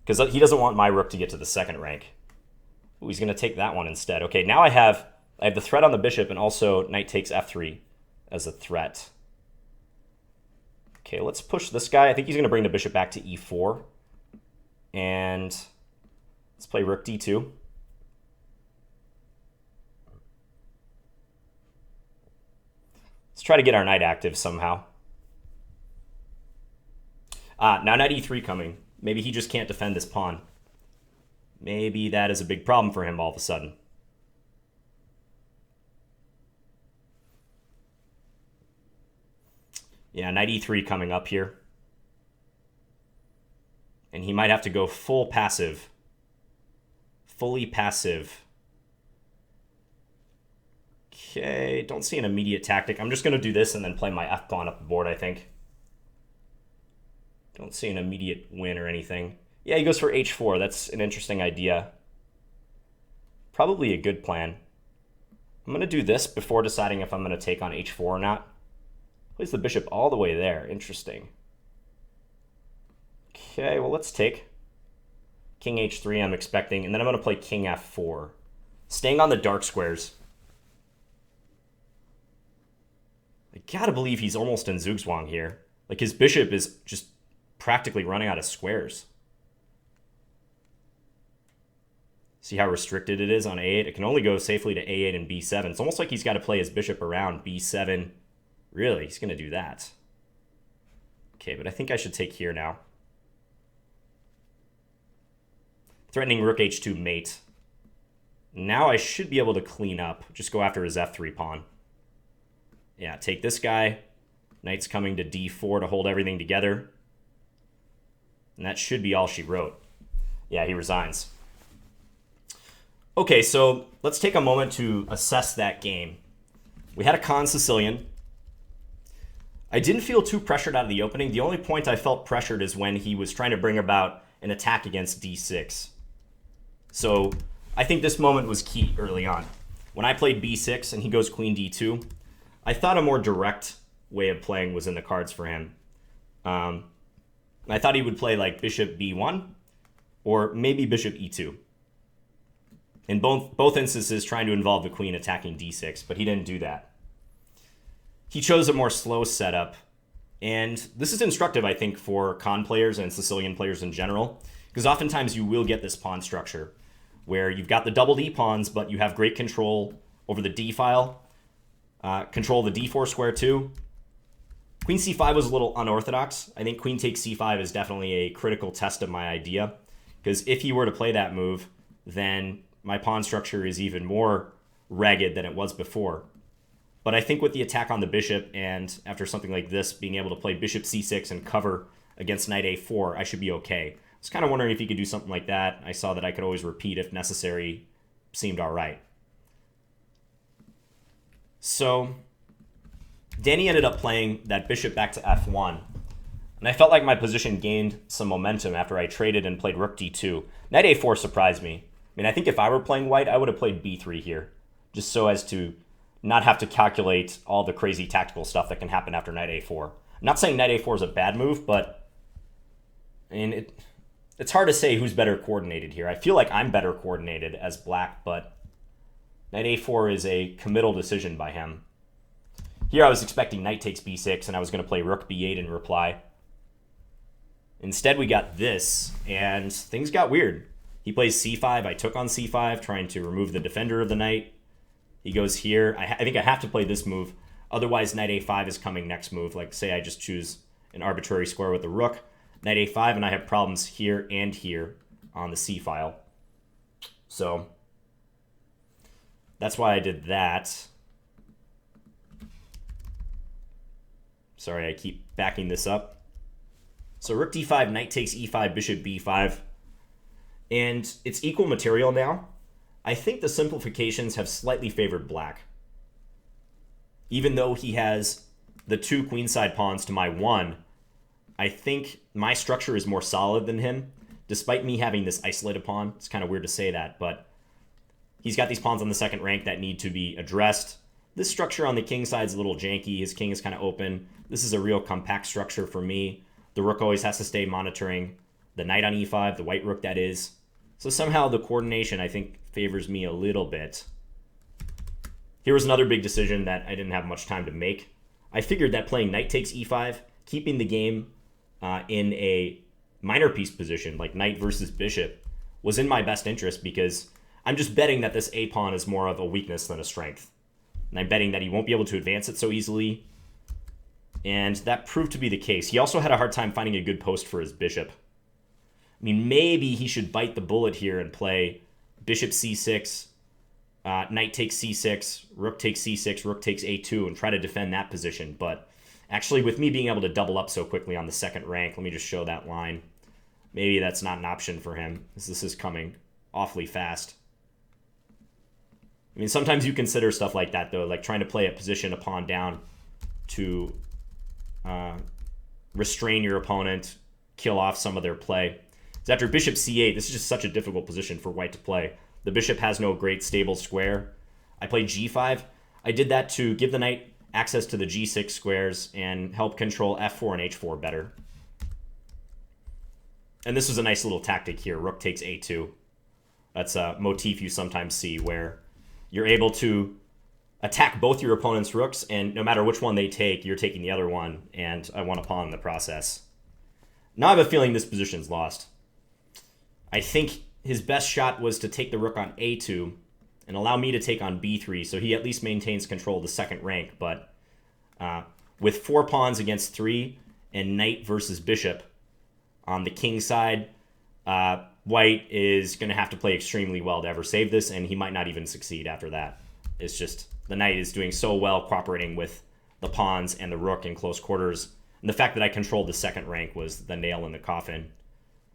because he doesn't want my rook to get to the second rank. Ooh, he's going to take that one instead. Okay, now I have the threat on the bishop, and also knight takes f3 as a threat. Okay, let's push this guy. I think he's going to bring the bishop back to e4. And let's play rook d2. Let's try to get our knight active somehow. Now knight e3 coming. Maybe he just can't defend this pawn. Maybe that is a big problem for him all of a sudden. Yeah, knight e3 coming up here. And he might have to go full passive. Fully passive. Okay, don't see an immediate tactic. I'm just going to do this and then play my f-pawn up the board, I think. Don't see an immediate win or anything. Yeah, he goes for h4. That's an interesting idea. Probably a good plan. I'm going to do this before deciding if I'm going to take on h4 or not. Plays the bishop all the way there. Interesting. Okay, well, let's take. King h3 I'm expecting, and then I'm going to play king f4. Staying on the dark squares. I gotta believe he's almost in zugzwang here. Like, his bishop is just practically running out of squares. See how restricted it is on a8? It can only go safely to a8 and b7. It's almost like he's got to play his bishop around b7. Really, he's going to do that. Okay, but I think I should take here now. Threatening rook h2 mate. Now I should be able to clean up. Just go after his f3 pawn. Yeah, take this guy. Knight's coming to d4 to hold everything together. And that should be all she wrote. Yeah, he resigns. Okay, so let's take a moment to assess that game. We had a con Sicilian. I didn't feel too pressured out of the opening. The only point I felt pressured is when he was trying to bring about an attack against d6. So I think this moment was key early on. When I played b6 and he goes queen d2, I thought a more direct way of playing was in the cards for him. I thought he would play like bishop b1 or maybe bishop e2. In both instances, trying to involve the queen attacking d6, but he didn't do that. He chose a more slow setup, and this is instructive, I think, for con players and Sicilian players in general, Because oftentimes you will get this pawn structure where you've got the double D pawns, but you have great control over the D file, control the D4 square too. Queen c5 was a little unorthodox. I think queen takes c5 is definitely a critical test of my idea, because if he were to play that move, then my pawn structure is even more ragged than it was before. But I think with the attack on the bishop, and after something like this, being able to play bishop c6 and cover against knight a4, I should be okay. I was kind of wondering if he could do something like that. I saw that I could always repeat if necessary. Seemed all right. So Danny ended up playing that bishop back to f1. And I felt like my position gained some momentum after I traded and played rook d2. Knight a4 surprised me. I mean, I think if I were playing white, I would have played b3 here, just so as to not have to calculate all the crazy tactical stuff that can happen after knight a4. I'm not saying knight a4 is a bad move, but I mean, it's hard to say who's better coordinated here. I feel like I'm better coordinated as black, but knight a4 is a committal decision by him. Here I was expecting knight takes b6, and I was going to play rook b8 in reply. Instead, we got this, and things got weird. He plays c5. I took on c5, trying to remove the defender of the knight. He goes here. I think I have to play this move. Otherwise, knight a5 is coming next move. Like, say I just choose an arbitrary square with the rook. Knight a5, and I have problems here and here on the c file. So that's why I did that. Sorry, I keep backing this up. So rook d5, knight takes e5, bishop b5. And it's equal material now. I think the simplifications have slightly favored black. Even though he has the two queenside pawns to my one, I think my structure is more solid than him, despite me having this isolated pawn. It's kind of weird to say that, but he's got these pawns on the second rank that need to be addressed. This structure on the king side is a little janky. His king is kind of open. This is a real compact structure for me. The rook always has to stay monitoring the knight on e5, the white rook that is. So somehow the coordination, I think, favors me a little bit. Here was another big decision that I didn't have much time to make. I figured that playing knight takes e5, keeping the game in a minor piece position, like knight versus bishop, was in my best interest, because I'm just betting that this a pawn is more of a weakness than a strength. And I'm betting that he won't be able to advance it so easily. And that proved to be the case. He also had a hard time finding a good post for his bishop. I mean, maybe he should bite the bullet here and play bishop c6, knight takes c6, rook takes c6, rook takes a2, and try to defend that position. But actually, with me being able to double up so quickly on the second rank, let me just show that line. Maybe that's not an option for him, because this is coming awfully fast. I mean, sometimes you consider stuff like that, though, like trying to play a position a pawn down to restrain your opponent, kill off some of their play. So after bishop c8, this is just such a difficult position for white to play. The bishop has no great stable square. I played g5. I did that to give the knight access to the g6 squares and help control f4 and h4 better. And this was a nice little tactic here. Rook takes a2. That's a motif you sometimes see where you're able to attack both your opponent's rooks, and no matter which one they take, you're taking the other one, and I won a pawn in the process. Now I have a feeling this position's lost. I think his best shot was to take the rook on a2 and allow me to take on b3, so he at least maintains control of the second rank. But with 4 pawns against 3 and knight versus bishop on the king side, white is going to have to play extremely well to ever save this, and he might not even succeed after that. It's just the knight is doing so well cooperating with the pawns and the rook in close quarters. And the fact that I controlled the second rank was the nail in the coffin.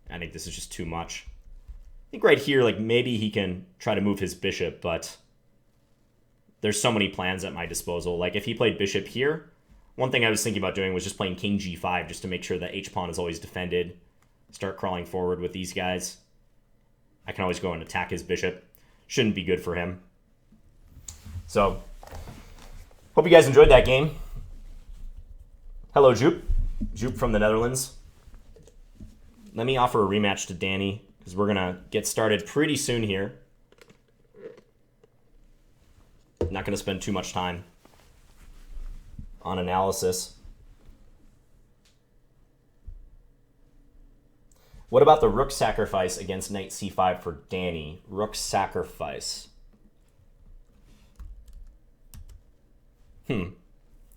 I think this is just too much. I think right here, like, maybe he can try to move his bishop, but there's so many plans at my disposal. Like, if he played bishop here, one thing I was thinking about doing was just playing king g5 just to make sure that h-pawn is always defended. Start crawling forward with these guys. I can always go and attack his bishop. Shouldn't be good for him. So, hope you guys enjoyed that game. Hello, Joop. Joop from the Netherlands. Let me offer a rematch to Danny, because we're going to get started pretty soon here. Not going to spend too much time on analysis. What about the rook sacrifice against knight c5 for Danny? Rook sacrifice. You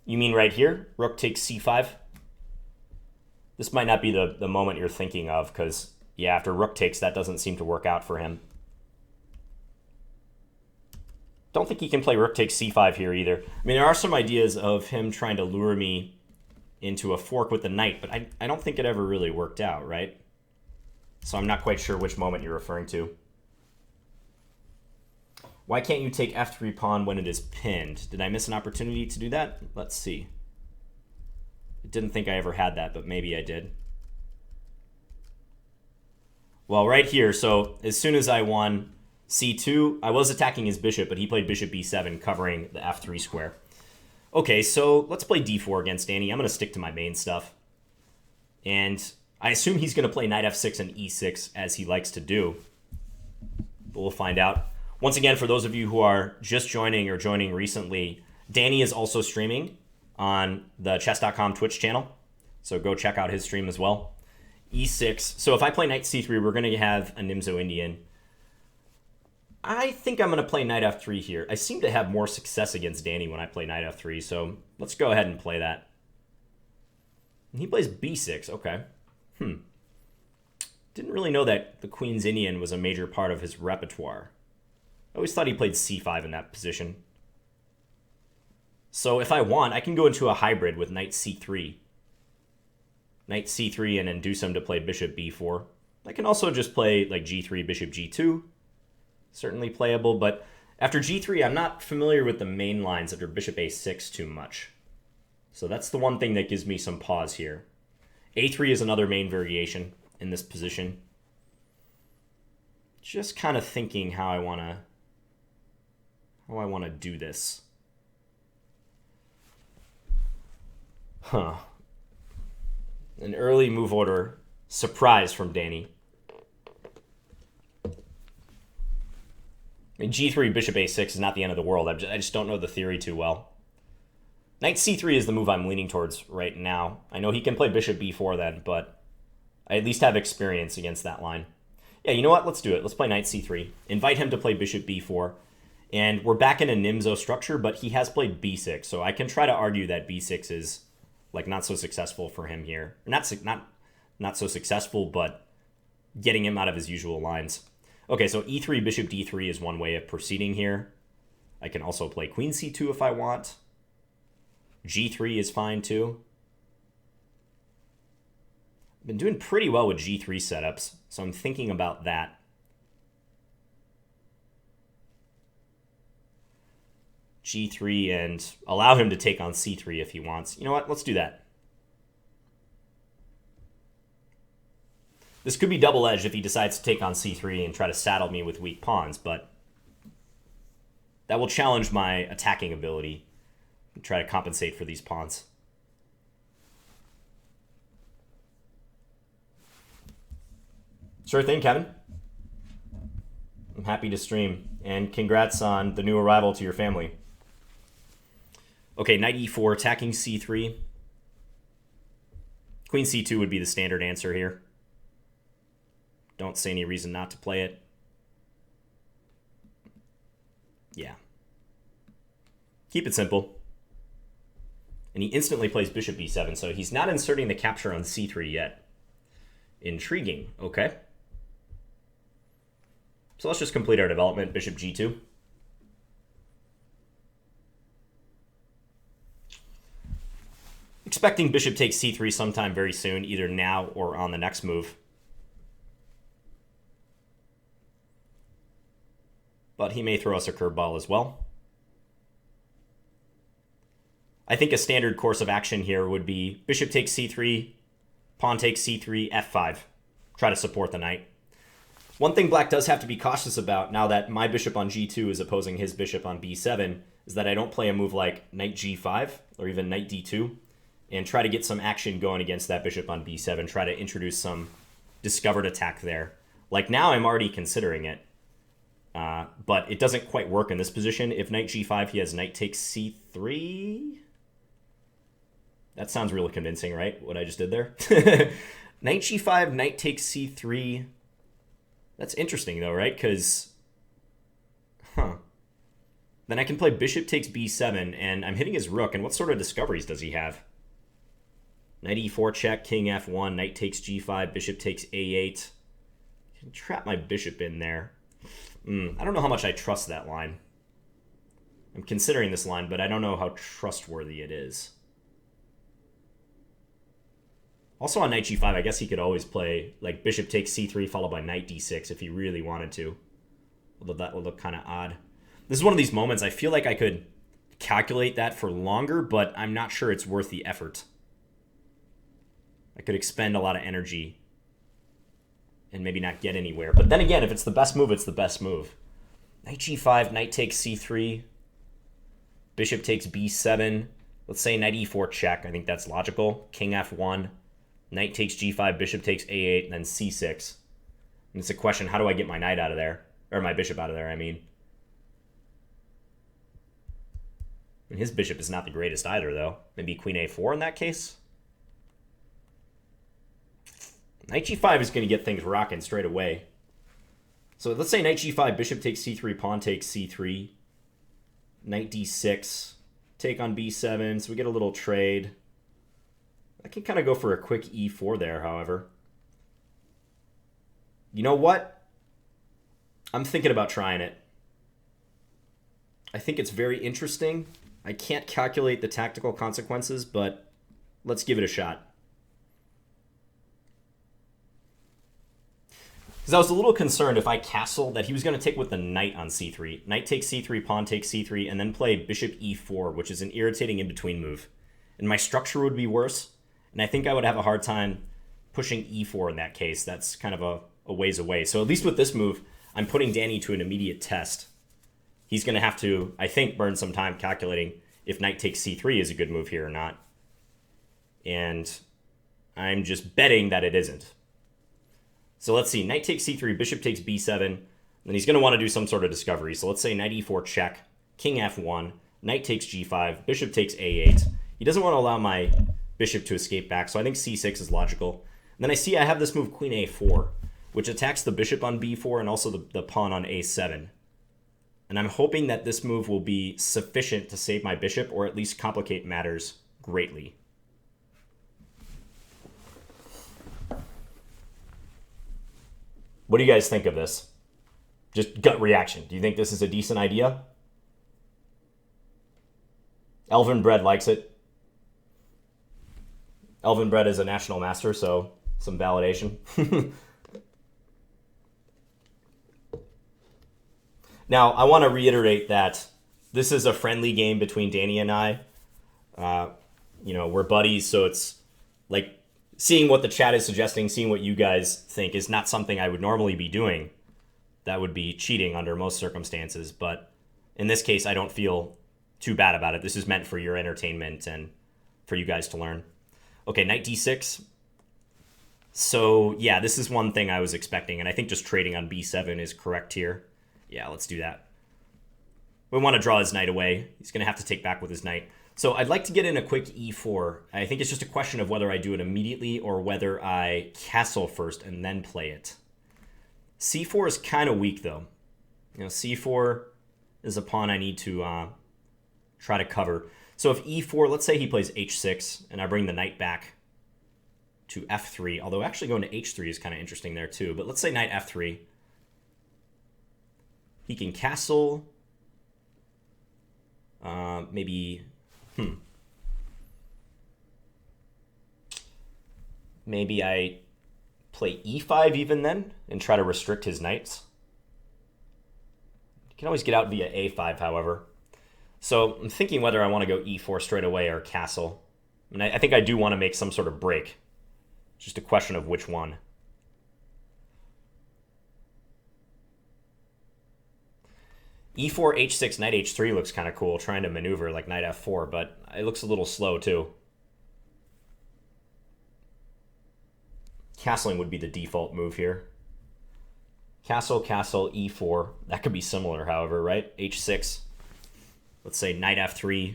mean right here? Rook takes c5? This might not be the moment you're thinking of, because, yeah, after rook takes, that doesn't seem to work out for him. Don't think he can play rook takes c5 here either. I mean, there are some ideas of him trying to lure me into a fork with the knight, but I don't think it ever really worked out, right? So I'm not quite sure which moment you're referring to. Why can't you take f3 pawn when it is pinned? Did I miss an opportunity to do that? Let's see. I didn't think I ever had that, but maybe I did. Well, right here, so as soon as I won c2, I was attacking his bishop, but he played bishop b7, covering the f3 square. Okay, so let's play d4 against Danny. I'm going to stick to my main stuff. And I assume he's going to play knight f6 and e6, as he likes to do. But we'll find out. Once again, for those of you who are just joining or joining recently, Danny is also streaming on the chess.com Twitch channel. So go check out his stream as well. e6. So if I play knight c3, we're going to have a Nimzo Indian. I think I'm going to play knight f3 here. I seem to have more success against Danny when I play knight f3, so let's go ahead and play that. And he plays b6, okay. Didn't really know that the Queen's Indian was a major part of his repertoire. I always thought he played c5 in that position. So if I want, I can go into a hybrid with knight c3. Knight c3 and induce him to play bishop b4. I can also just play like g3, bishop g2. Certainly playable, but after g3, I'm not familiar with the main lines after bishop a6 too much. So that's the one thing that gives me some pause here. a3 is another main variation in this position. Just kind of thinking how I want to do this. An early move order surprise from Danny. I mean, g3, bishop a6 is not the end of the world. I just don't know the theory too well. Knight c3 is the move I'm leaning towards right now. I know he can play bishop b4 then, but I at least have experience against that line. Yeah, you know what? Let's do it. Let's play knight c3. Invite him to play bishop b4. And we're back in a Nimzo structure, but he has played b6, so I can try to argue that b6 is like not so successful for him here. Not so successful, but getting him out of his usual lines. Okay, so e3, bishop d3 is one way of proceeding here. I can also play queen c2 if I want. g3 is fine too. I've been doing pretty well with g3 setups, so I'm thinking about that. g3 and allow him to take on c3 if he wants. You know what? Let's do that. This could be double-edged if he decides to take on c3 and try to saddle me with weak pawns, but that will challenge my attacking ability and try to compensate for these pawns. Sure thing, Kevin. I'm happy to stream, and congrats on the new arrival to your family. Okay, knight e4, attacking c3. Queen c2 would be the standard answer here. Don't see any reason not to play it. Yeah. Keep it simple. And he instantly plays bishop b7, so he's not inserting the capture on c3 yet. Intriguing. Okay. So let's just complete our development. Bishop g2. Expecting bishop takes c3 sometime very soon, either now or on the next move. But he may throw us a curveball as well. I think a standard course of action here would be bishop takes c3, pawn takes c3, f5. Try to support the knight. One thing black does have to be cautious about now that my bishop on g2 is opposing his bishop on b7 is that I don't play a move like knight g5 or even knight d2 and try to get some action going against that bishop on b7, try to introduce some discovered attack there. Like now I'm already considering it. But it doesn't quite work in this position. If knight g5, he has knight takes c3. That sounds really convincing, right? What I just did there. Knight g5, knight takes c3. That's interesting, though, right? Because, then I can play bishop takes b7, and I'm hitting his rook, and what sort of discoveries does he have? Knight e4 check, king f1, knight takes g5, bishop takes a8. Can trap my bishop in there. I don't know how much I trust that line. I'm considering this line, but I don't know how trustworthy it is. Also on knight g5, I guess he could always play like bishop takes c3 followed by knight d6 if he really wanted to. Although that would look kind of odd. This is one of these moments I feel like I could calculate that for longer, but I'm not sure it's worth the effort. I could expend a lot of energy and maybe not get anywhere. But then again, if it's the best move, it's the best move. Knight g5, knight takes c3, bishop takes b7. Let's say knight e4 check. I think that's logical. King f1, knight takes g5, bishop takes a8, and then c6. And it's a question, how do I get my knight out of there? Or my bishop out of there, I mean. And his bishop is not the greatest either, though. Maybe queen a4 in that case? Knight g5 is going to get things rocking straight away. So let's say knight g5, bishop takes c3, pawn takes c3, knight d6, take on b7, so we get a little trade. I can kind of go for a quick e4 there, however. You know what? I'm thinking about trying it. I think it's very interesting. I can't calculate the tactical consequences, but let's give it a shot. Because I was a little concerned if I castle that he was going to take with the knight on c3. Knight takes c3, pawn takes c3, and then play bishop e4, which is an irritating in-between move. And my structure would be worse, and I think I would have a hard time pushing e4 in that case. That's kind of a ways away. So at least with this move, I'm putting Danny to an immediate test. He's going to have to, I think, burn some time calculating if knight takes c3 is a good move here or not. And I'm just betting that it isn't. So let's see, knight takes c3, bishop takes b7, then he's going to want to do some sort of discovery. So let's say knight e4 check, king f1, knight takes g5, bishop takes a8. He doesn't want to allow my bishop to escape back, so I think c6 is logical. And then I see I have this move queen a4, which attacks the bishop on b4 and also the pawn on a7. And I'm hoping that this move will be sufficient to save my bishop or at least complicate matters greatly. What do you guys think of this? Just gut reaction. Do you think this is a decent idea? Elvin Bread likes it. Elvin Bread is a national master, so some validation. Now, I want to reiterate that this is a friendly game between Danny and I. We're buddies, so it's like seeing what the chat is suggesting, seeing what you guys think is not something I would normally be doing. That would be cheating under most circumstances, but in this case, I don't feel too bad about it. This is meant for your entertainment and for you guys to learn. Okay, knight d6. So, yeah, this is one thing I was expecting, and I think just trading on b7 is correct here. Yeah, let's do that. We want to draw his knight away. He's going to have to take back with his knight. So I'd like to get in a quick e4. I think it's just a question of whether I do it immediately or whether I castle first and then play it. c4 is kind of weak, though. C4 is a pawn I need to try to cover. So if e4, let's say he plays h6, and I bring the knight back to f3, although actually going to h3 is kind of interesting there too. But let's say knight f3. He can castle. Maybe I play e5 even then and try to restrict his knights. You can always get out via a5, however. So I'm thinking whether I want to go e4 straight away or castle. And I think I do want to make some sort of break. It's just a question of which one. e4, h6, knight h3 looks kind of cool, trying to maneuver like knight f4, but it looks a little slow too. Castling would be the default move here. Castle, castle, e4. That could be similar, however, right? h6. Let's say knight f3.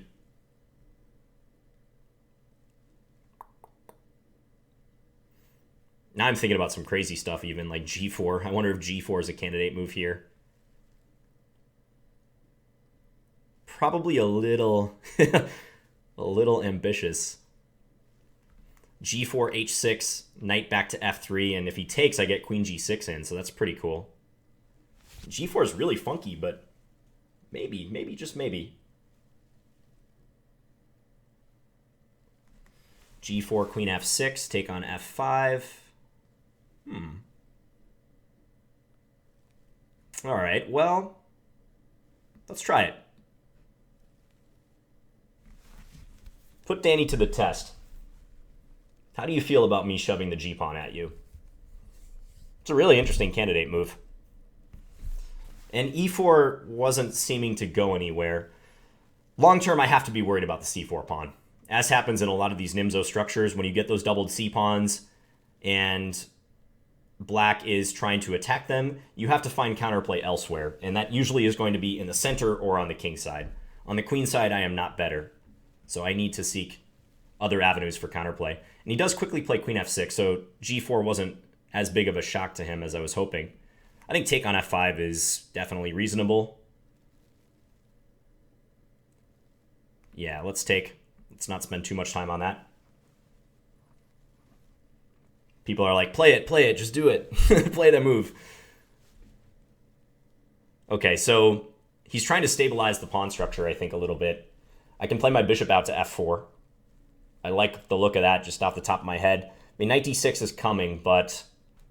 Now I'm thinking about some crazy stuff even, like g4. I wonder if g4 is a candidate move here. Probably a little, a little ambitious. g4, h6, knight back to f3, and if he takes, I get queen g6 in, so that's pretty cool. g4 is really funky, but maybe, just maybe. g4, queen f6, take on f5. All right, well, let's try it. Put Danny to the test. How do you feel about me shoving the g-pawn at you? It's a really interesting candidate move. And e4 wasn't seeming to go anywhere. Long term, I have to be worried about the c4 pawn. As happens in a lot of these Nimzo structures, when you get those doubled c-pawns and black is trying to attack them, you have to find counterplay elsewhere. And that usually is going to be in the center or on the king side. On the queen side, I am not better. So I need to seek other avenues for counterplay. And he does quickly play queen f6, so g4 wasn't as big of a shock to him as I was hoping. I think take on f5 is definitely reasonable. Yeah, let's take. Let's not spend too much time on that. People are like, play it, just do it. Play the move. Okay, so he's trying to stabilize the pawn structure, I think, a little bit. I can play my bishop out to f4. I like the look of that just off the top of my head. I mean, knight d6 is coming, but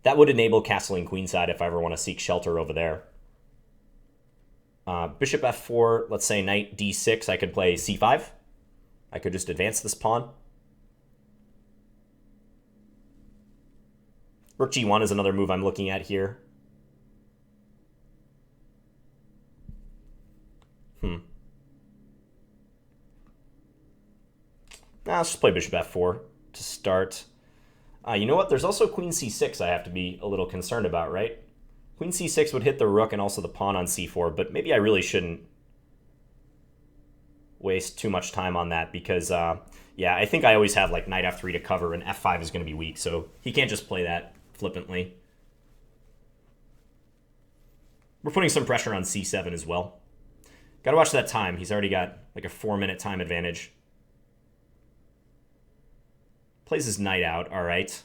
that would enable castling queenside if I ever want to seek shelter over there. Bishop f4, let's say knight d6, I could play c5. I could just advance this pawn. Rook g1 is another move I'm looking at here. Let's just play bishop f4 to start. You know what? There's also queen c6 I have to be a little concerned about, right? Queen c6 would hit the rook and also the pawn on c4, but maybe I really shouldn't waste too much time on that because, yeah, I think I always have like knight f3 to cover and f5 is going to be weak, so he can't just play that flippantly. We're putting some pressure on c7 as well. Got to watch that time. He's already got like a 4-minute time advantage. Plays his knight out, all right.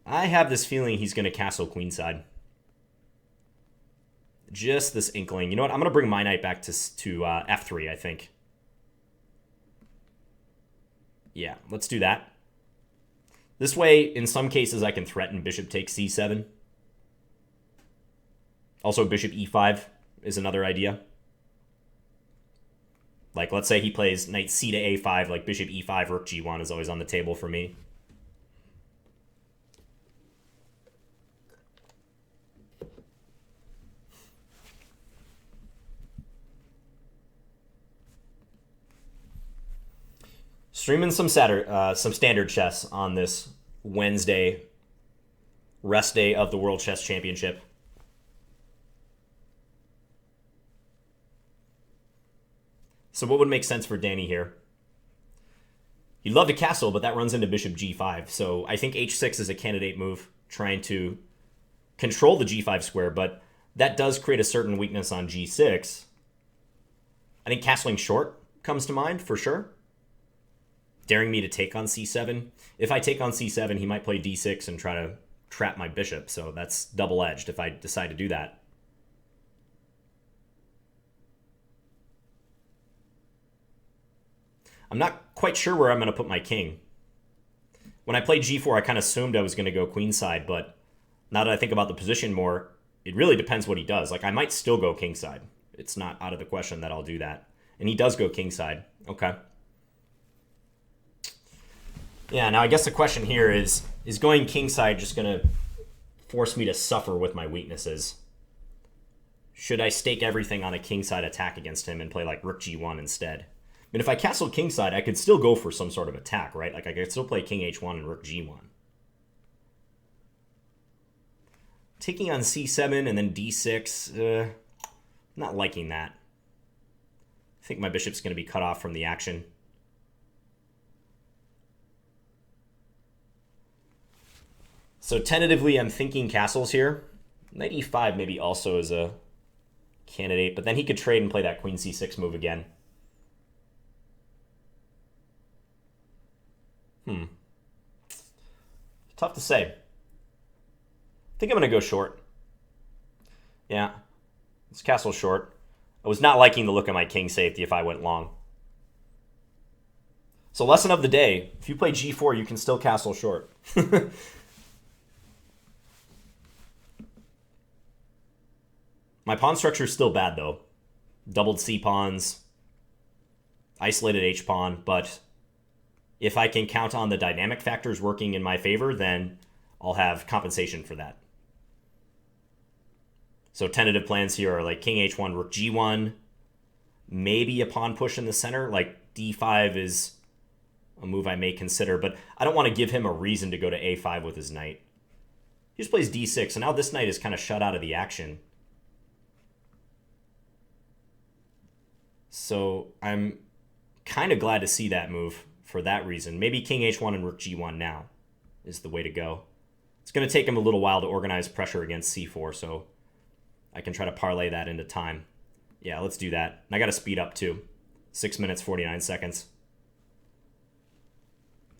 I have this feeling he's going to castle queenside. Just this inkling. You know what? I'm going to bring my knight back to f3, I think. Yeah, let's do that. This way, in some cases, I can threaten bishop takes c7. Also, bishop e5 is another idea. Like, let's say he plays knight c to a5, like bishop e5, rook g1 is always on the table for me. Streaming some standard chess on this Wednesday, rest day of the World Chess Championship. So what would make sense for Danny here? He'd love to castle, but that runs into bishop g5. So I think h6 is a candidate move, trying to control the g5 square, but that does create a certain weakness on g6. I think castling short comes to mind for sure. Daring me to take on c7. If I take on c7, he might play d6 and try to trap my bishop. So that's double-edged if I decide to do that. I'm not quite sure where I'm going to put my king. When I played g4, I kind of assumed I was going to go queenside, but now that I think about the position more, it really depends what he does. Like, I might still go kingside. It's not out of the question that I'll do that. And he does go kingside. Okay. Yeah, now I guess the question here is going kingside just going to force me to suffer with my weaknesses? Should I stake everything on a kingside attack against him and play like rook g1 instead? I mean, if I castle kingside, I could still go for some sort of attack, right? Like, I could still play king h1 and rook g1. Taking on c7 and then d6, not liking that. I think my bishop's going to be cut off from the action. So tentatively, I'm thinking castles here. Knight e5 maybe also is a candidate, but then he could trade and play that queen c6 move again. Tough to say. I think I'm going to go short. Yeah, it's castle short. I was not liking the look of my king safety if I went long. So lesson of the day, if you play g4, you can still castle short. My pawn structure is still bad, though. Doubled c-pawns, isolated h-pawn, but if I can count on the dynamic factors working in my favor, then I'll have compensation for that. So tentative plans here are like king h1, rook g1, maybe a pawn push in the center. Like d5 is a move I may consider, but I don't want to give him a reason to go to a5 with his knight. He just plays d6, so now this knight is kind of shut out of the action. So I'm kind of glad to see that move for that reason. Maybe king h1 and rook g1 now is the way to go. It's going to take him a little while to organize pressure against c4, so I can try to parlay that into time. Yeah, let's do that. And I got to speed up too. 6 minutes, 49 seconds.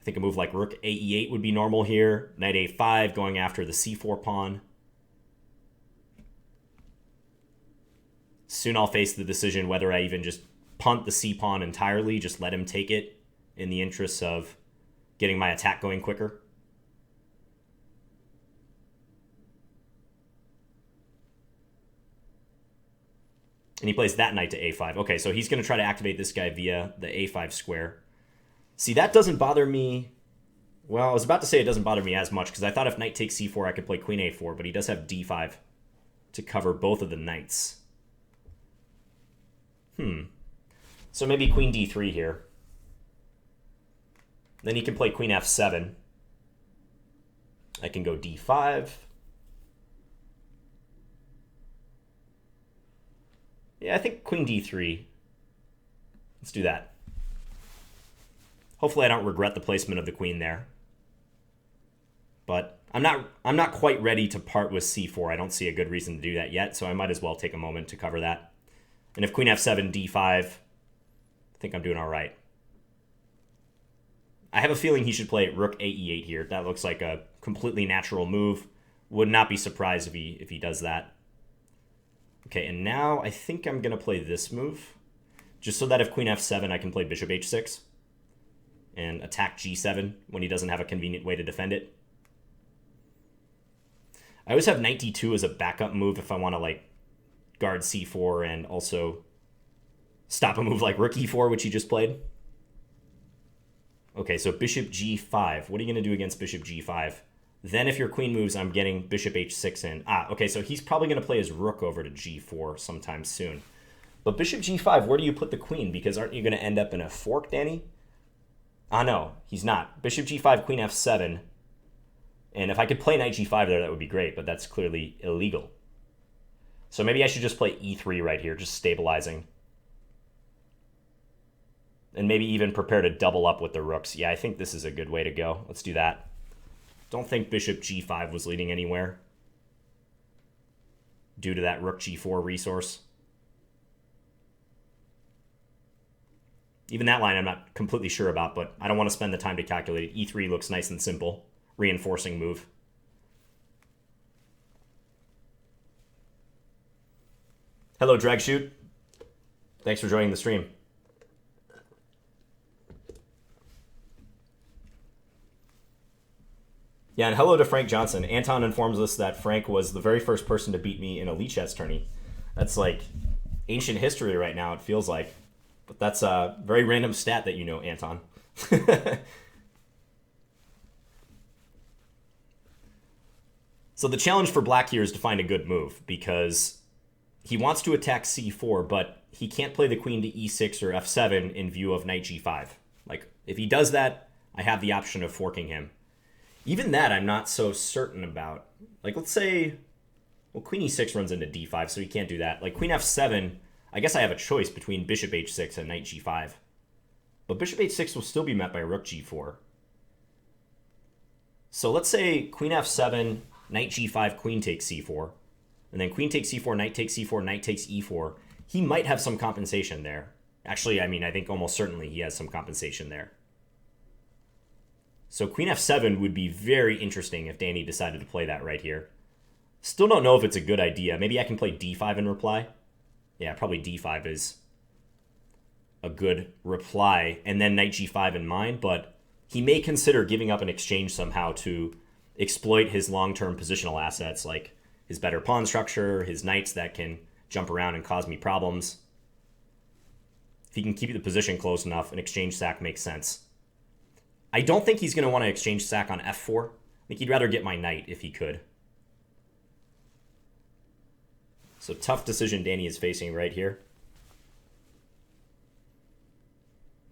I think a move like rook ae8 would be normal here. Knight a5 going after the c4 pawn. Soon I'll face the decision whether I even just punt the c-pawn entirely, just let him take it in the interests of getting my attack going quicker. And he plays that knight to a5. Okay, so he's going to try to activate this guy via the a5 square. See, that doesn't bother me. Well, I was about to say it doesn't bother me as much because I thought if knight takes c4, I could play queen a4, but he does have d5 to cover both of the knights. So maybe queen d3 here. Then he can play queen f7. I can go d5. Yeah, I think queen d3. Let's do that. Hopefully I don't regret the placement of the queen there. But I'm not quite ready to part with c4. I don't see a good reason to do that yet, so I might as well take a moment to cover that. And if queen f7, d5, I think I'm doing all right. I have a feeling he should play rook ae8 here. That looks like a completely natural move. Would not be surprised if he does that. Okay, and now I think I'm going to play this move. Just so that if queen f7, I can play bishop h6. And attack g7 when he doesn't have a convenient way to defend it. I always have knight d2 as a backup move if I want to, like, guard c4 and also stop a move like rook e4, which he just played. Okay, so bishop g5. What are you going to do against bishop g5? Then if your queen moves, I'm getting bishop h6 in. Okay, so he's probably going to play his rook over to g4 sometime soon. But bishop g5, where do you put the queen? Because aren't you going to end up in a fork, Danny? No, he's not. Bishop g5, queen f7. And if I could play knight g5 there, that would be great, but that's clearly illegal. So maybe I should just play e3 right here, just stabilizing. And maybe even prepare to double up with the rooks. Yeah, I think this is a good way to go. Let's do that. Don't think bishop g5 was leading anywhere due to that rook g4 resource. Even that line I'm not completely sure about, but I don't want to spend the time to calculate it. e3 looks nice and simple. Reinforcing move. Hello, Dragshoot. Thanks for joining the stream. Yeah, and hello to Frank Johnson. Anton informs us that Frank was the very first person to beat me in a Lichess tourney. That's like ancient history right now, it feels like. But that's a very random stat that you know, Anton. So the challenge for black here is to find a good move, because he wants to attack c4, but he can't play the queen to e6 or f7 in view of knight g5. Like, if he does that, I have the option of forking him. Even that I'm not so certain about. Like, let's say, well, queen e6 runs into d5, so he can't do that. Like, queen f7, I guess I have a choice between bishop h6 and knight g5. But bishop h6 will still be met by rook g4. So let's say queen f7, knight g5, queen takes c4, and then queen takes c4, knight takes c4, knight takes e4. He might have some compensation there. Actually, I mean, I think almost certainly he has some compensation there. So queen f7 would be very interesting if Danny decided to play that right here. Still don't know if it's a good idea. Maybe I can play d5 in reply. Yeah, probably d5 is a good reply, and then knight g5 in mine, but he may consider giving up an exchange somehow to exploit his long-term positional assets, like his better pawn structure, his knights that can jump around and cause me problems. If he can keep the position close enough, an exchange sack makes sense. I don't think he's going to want to exchange sack on f4. I think he'd rather get my knight if he could. So tough decision Danny is facing right here.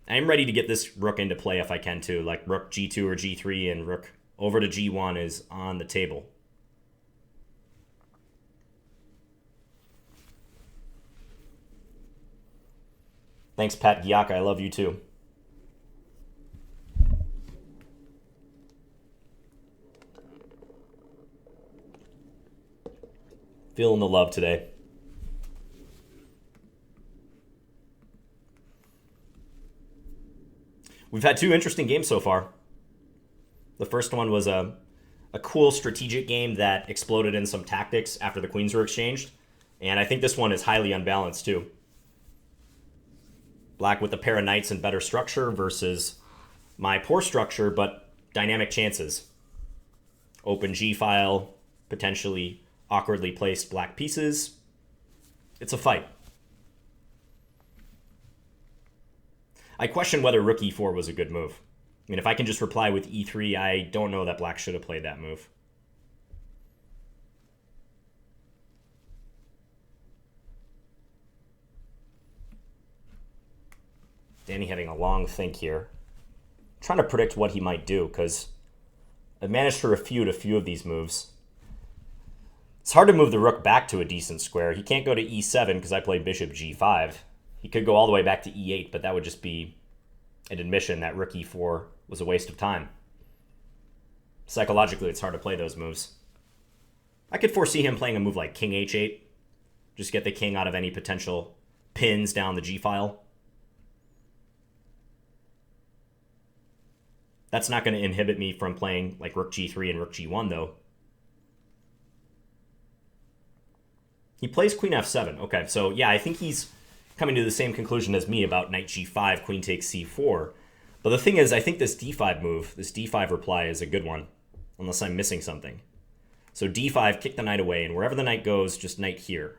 I'm ready to get this rook into play if I can too, like rook g2 or g3 and rook over to g1 is on the table. Thanks, Pat Giacca. I love you too. Feeling the love today. We've had two interesting games so far. The first one was a cool strategic game that exploded in some tactics after the queens were exchanged. And I think this one is highly unbalanced too. Black with a pair of knights and better structure versus my poor structure but dynamic chances. Open g-file, potentially awkwardly placed black pieces. It's a fight. I question whether rook e4 was a good move. I mean, if I can just reply with e3, I don't know that black should have played that move. Danny having a long think here. I'm trying to predict what he might do, because I've managed to refute a few of these moves. It's hard to move the rook back to a decent square. He can't go to e7 because I played bishop g5. He could go all the way back to e8, but that would just be an admission that rook e4 was a waste of time. Psychologically, it's hard to play those moves. I could foresee him playing a move like king h8. Just get the king out of any potential pins down the g-file. That's not going to inhibit me from playing like rook g3 and rook g1, though. He plays queen f7. Okay, so yeah, I think he's coming to the same conclusion as me about knight g5, queen takes c4. But the thing is, I think this d5 move, this d5 reply is a good one, unless I'm missing something. So d5, kick the knight away, and wherever the knight goes, just knight here.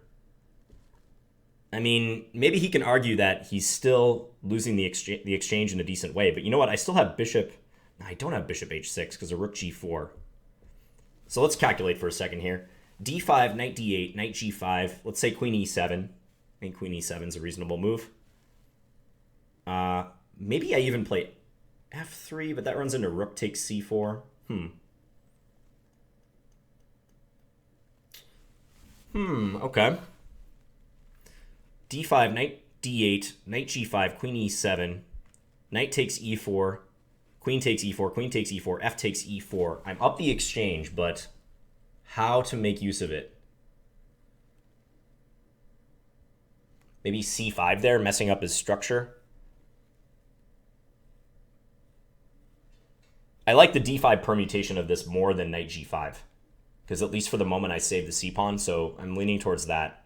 I mean, maybe he can argue that he's still losing the exchange in a decent way, but you know what? I still have bishop... No, I don't have bishop h6 because of rook g4. So let's calculate for a second here. d5, knight d8, knight g5, let's say queen e7. I think queen e7 is a reasonable move. Maybe I even play f3, but that runs into rook takes c4. Okay. d5, knight d8, knight g5, queen e7, knight takes e4, queen takes e4, queen takes e4, f takes e4. I'm up the exchange, but how to make use of it? Maybe c5 there, messing up his structure. I like the d5 permutation of this more than knight g5, because at least for the moment I save the c-pawn, so I'm leaning towards that.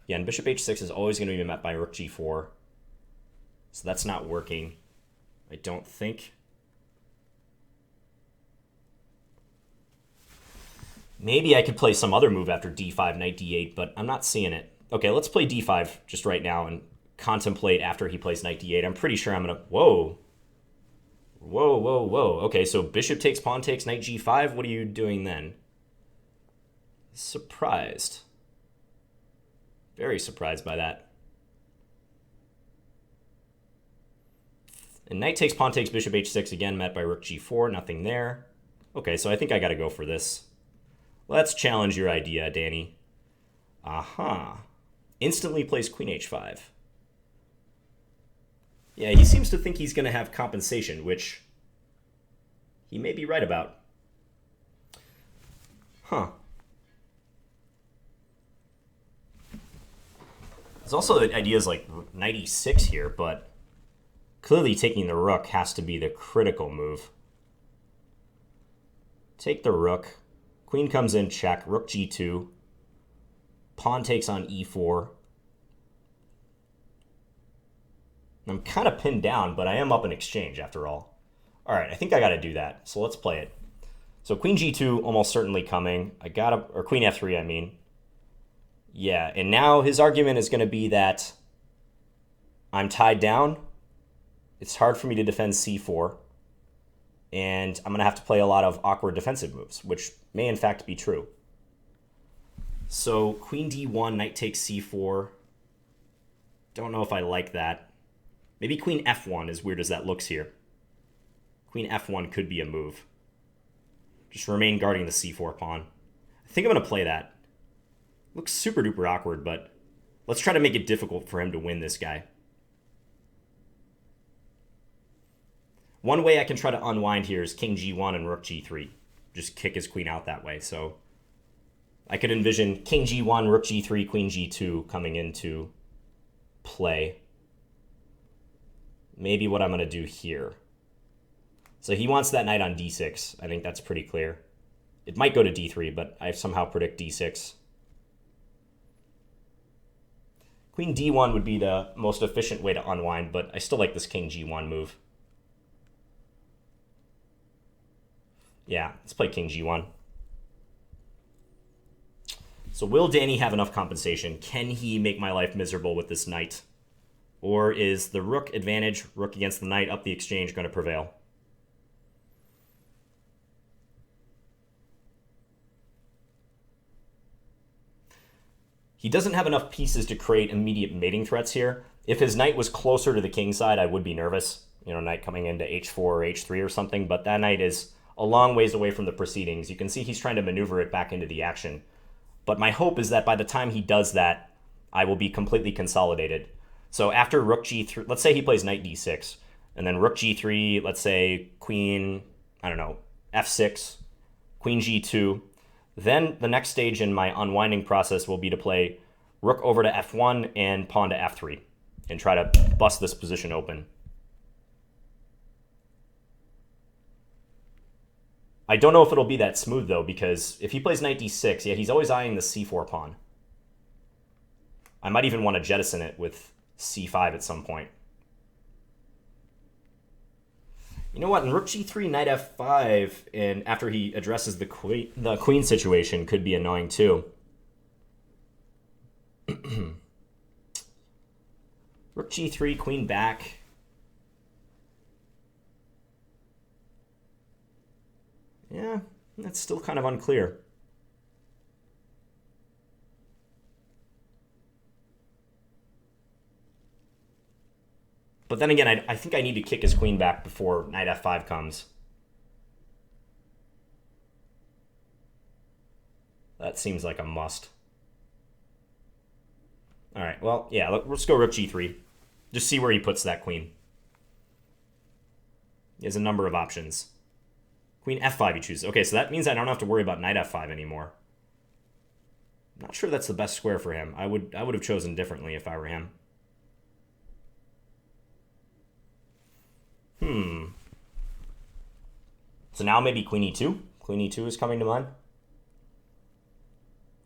Yeah, and bishop h6 is always going to be met by rook g4, so that's not working, I don't think. Maybe I could play some other move after d5, knight d8, but I'm not seeing it. Okay, let's play d5 just right now and contemplate after he plays knight d8. I'm pretty sure I'm going to... Whoa. Okay, so bishop takes, pawn takes, knight g5. What are you doing then? Surprised. Very surprised by that. And knight takes, pawn takes, bishop h6 again, met by rook g4. Nothing there. Okay, so I think I got to go for this. Let's challenge your idea, Danny. Aha. Instantly plays queen h5. Yeah, he seems to think he's going to have compensation, which he may be right about. Huh. There's also ideas like knight e6 here, but clearly taking the rook has to be the critical move. Take the rook. Queen comes in, check. Rook g2. Pawn takes on e4. I'm kind of pinned down, but I am up in exchange after all. All right, I think I got to do that, so let's play it. So queen g2 almost certainly coming. Or queen f3, I mean. Yeah, and now his argument is going to be that I'm tied down. It's hard for me to defend c4. And I'm going to have to play a lot of awkward defensive moves, which may in fact be true. So queen d1, knight takes c4. Don't know if I like that. Maybe queen f1, as weird as that looks here. Queen f1 could be a move. Just remain guarding the c4 pawn. I think I'm going to play that. Looks super duper awkward, but let's try to make it difficult for him to win this guy. One way I can try to unwind here is king g1 and rook g3. Just kick his queen out that way. So I could envision king g1, rook g3, queen g2 coming into play. Maybe what I'm going to do here. So he wants that knight on d6. I think that's pretty clear. It might go to d3, but I somehow predict d6. Queen d1 would be the most efficient way to unwind, but I still like this king g1 move. Yeah, let's play king g1. So will Danny have enough compensation? Can he make my life miserable with this knight? Or is the rook advantage, rook against the knight up the exchange, going to prevail? He doesn't have enough pieces to create immediate mating threats here. If his knight was closer to the king side, I would be nervous. You know, knight coming into h4 or h3 or something, but that knight is a long ways away from the proceedings. You can see he's trying to maneuver it back into the action. But my hope is that by the time he does that, I will be completely consolidated. So after rook g3, let's say he plays knight d6, and then rook g3, let's say queen, I don't know, f6, queen g2. Then the next stage in my unwinding process will be to play rook over to f1 and pawn to f3 and try to bust this position open. I don't know if it'll be that smooth, though, because if he plays knight d6, yeah, he's always eyeing the c4 pawn. I might even want to jettison it with c5 at some point. You know what? In rook g3, knight f5, and after he addresses the queen situation, could be annoying, too. Rook g3, queen back. Yeah, that's still kind of unclear. But then again, I think I need to kick his queen back before knight f5 comes. That seems like a must. All right, well, yeah, let's go rook g3. Just see where he puts that queen. He has a number of options. Queen f5 he chooses. Okay, so that means I don't have to worry about knight f5 anymore. Not sure that's the best square for him. I would have chosen differently if I were him. So now maybe queen e2. Queen e2 is coming to mind.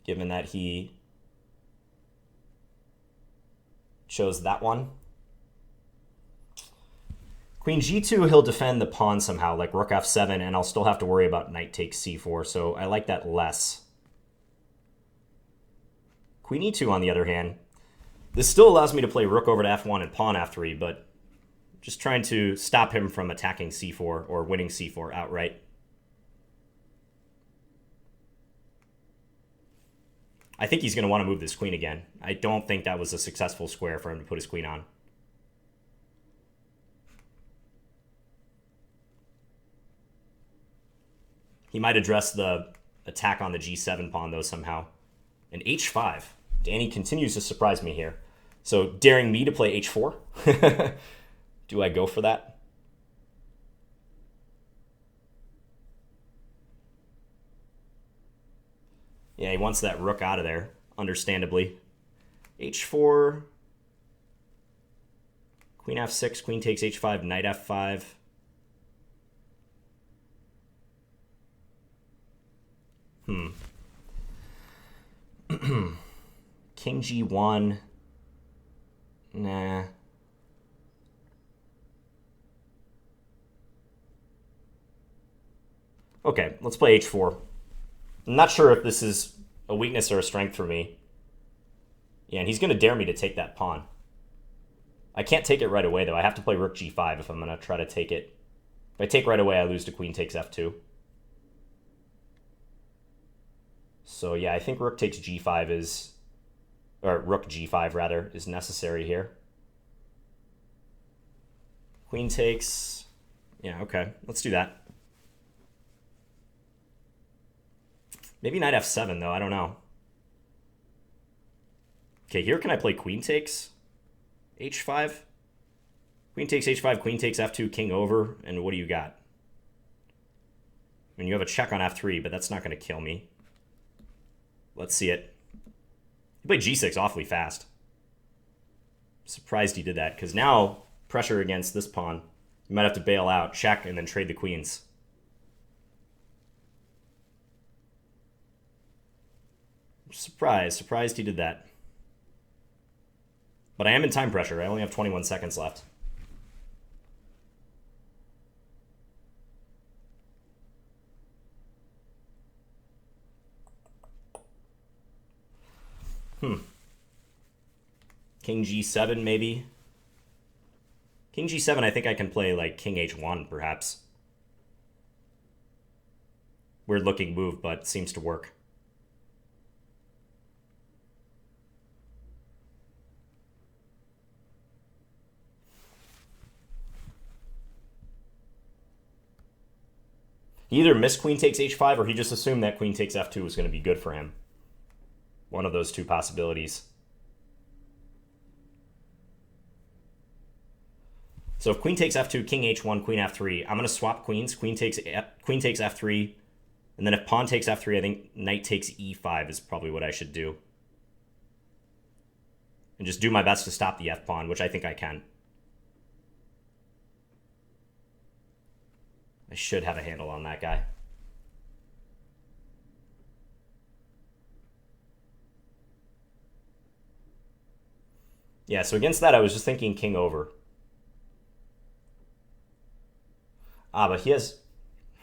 Given that he chose that one. Queen g2, he'll defend the pawn somehow, like rook f7, and I'll still have to worry about knight takes c4, so I like that less. Queen e2, on the other hand, this still allows me to play rook over to f1 and pawn f3, but just trying to stop him from attacking c4 or winning c4 outright. I think he's going to want to move this queen again. I don't think that was a successful square for him to put his queen on. He might address the attack on the g7 pawn, though, somehow. And h5. Danny continues to surprise me here. So, daring me to play h4? Do I go for that? Yeah, he wants that rook out of there, understandably. h4, queen f6, queen takes h5, knight f5. King g1. Nah. Okay, let's play h4. I'm not sure if this is a weakness or a strength for me. Yeah, and he's going to dare me to take that pawn. I can't take it right away, though. I have to play rook g5 if I'm going to try to take it. If I take right away, I lose to queen takes f2. So, yeah, I think rook takes g5 is... Or rook g5, rather, is necessary here. Queen takes... Yeah, okay. Let's do that. Maybe knight f7, though. I don't know. Okay, here can I play queen takes h5? Queen takes h5, queen takes f2, king over, and what do you got? I mean, you have a check on f3, but that's not going to kill me. Let's see it. He played g6 awfully fast. Surprised he did that, because now pressure against this pawn. You might have to bail out, check, and then trade the queens. Surprised he did that. But I am in time pressure. I only have 21 seconds left. King g7, maybe. King g7, I think I can play like king h1, perhaps. Weird looking move, but seems to work. He either missed queen takes h5 or he just assumed that queen takes f2 was going to be good for him. One of those two possibilities. So if queen takes f2, king h1, queen f3, I'm going to swap queens. Queen takes f3, and then if pawn takes f3, I think knight takes e5 is probably what I should do. And just do my best to stop the f-pawn, which I think I can. I should have a handle on that guy. Yeah, so against that, I was just thinking king over. Ah, but he has...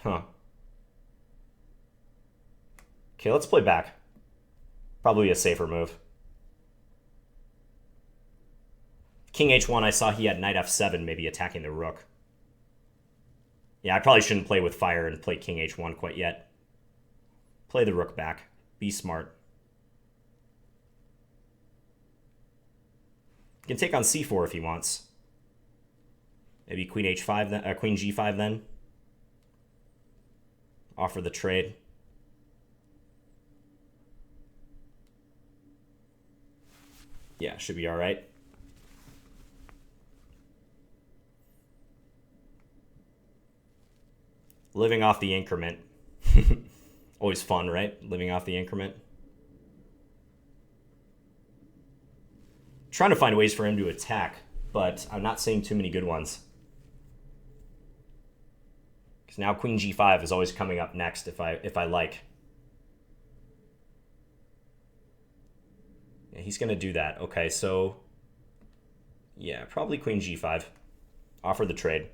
Huh. Okay, let's play back. Probably a safer move. King h1, I saw he had knight f7, maybe attacking the rook. Yeah, I probably shouldn't play with fire and play king h1 quite yet. Play the rook back. Be smart. He can take on c4 if he wants. Maybe queen h5 then, queen g5 then. Offer the trade. Yeah, should be all right. Living off the increment. Always fun, right? Living off the increment. Trying to find ways for him to attack, but I'm not seeing too many good ones. Because now queen g5 is always coming up next if I like. Yeah, he's going to do that. Okay, so... Yeah, probably queen g5. Offer the trade.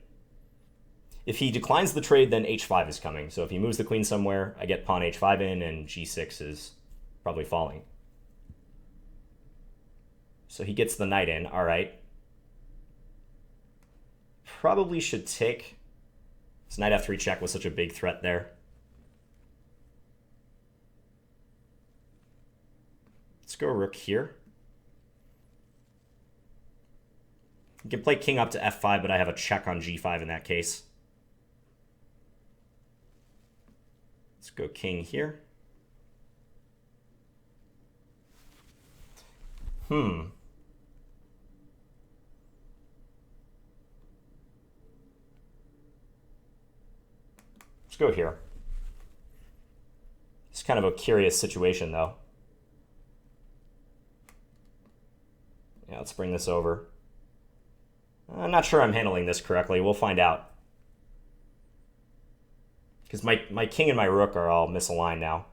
If he declines the trade, then h5 is coming. So if he moves the queen somewhere, I get pawn h5 in, and g6 is probably falling. So he gets the knight in. All right. Probably should take... This knight f3 check was such a big threat there. Let's go rook here. You can play king up to f5, but I have a check on g5 in that case. Let's go king here. Let's go here. kind of a curious situation, though. Yeah, let's bring this over. I'm not sure I'm handling this correctly. We'll find out. Because my king and my rook are all misaligned now.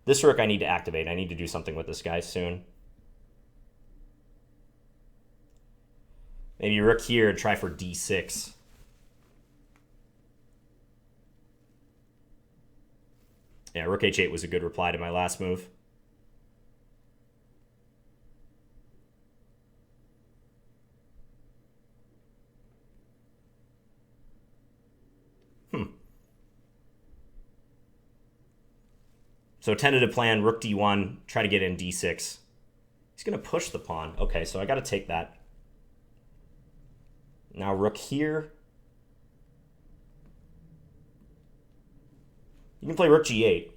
This rook I need to activate. I need to do something with this guy soon. Maybe rook here and try for d6. Yeah, rook h8 was a good reply to my last move. So tentative plan, rook d1, try to get in d6. He's going to push the pawn. Okay, so I got to take that. Now rook here. You can play rook g8.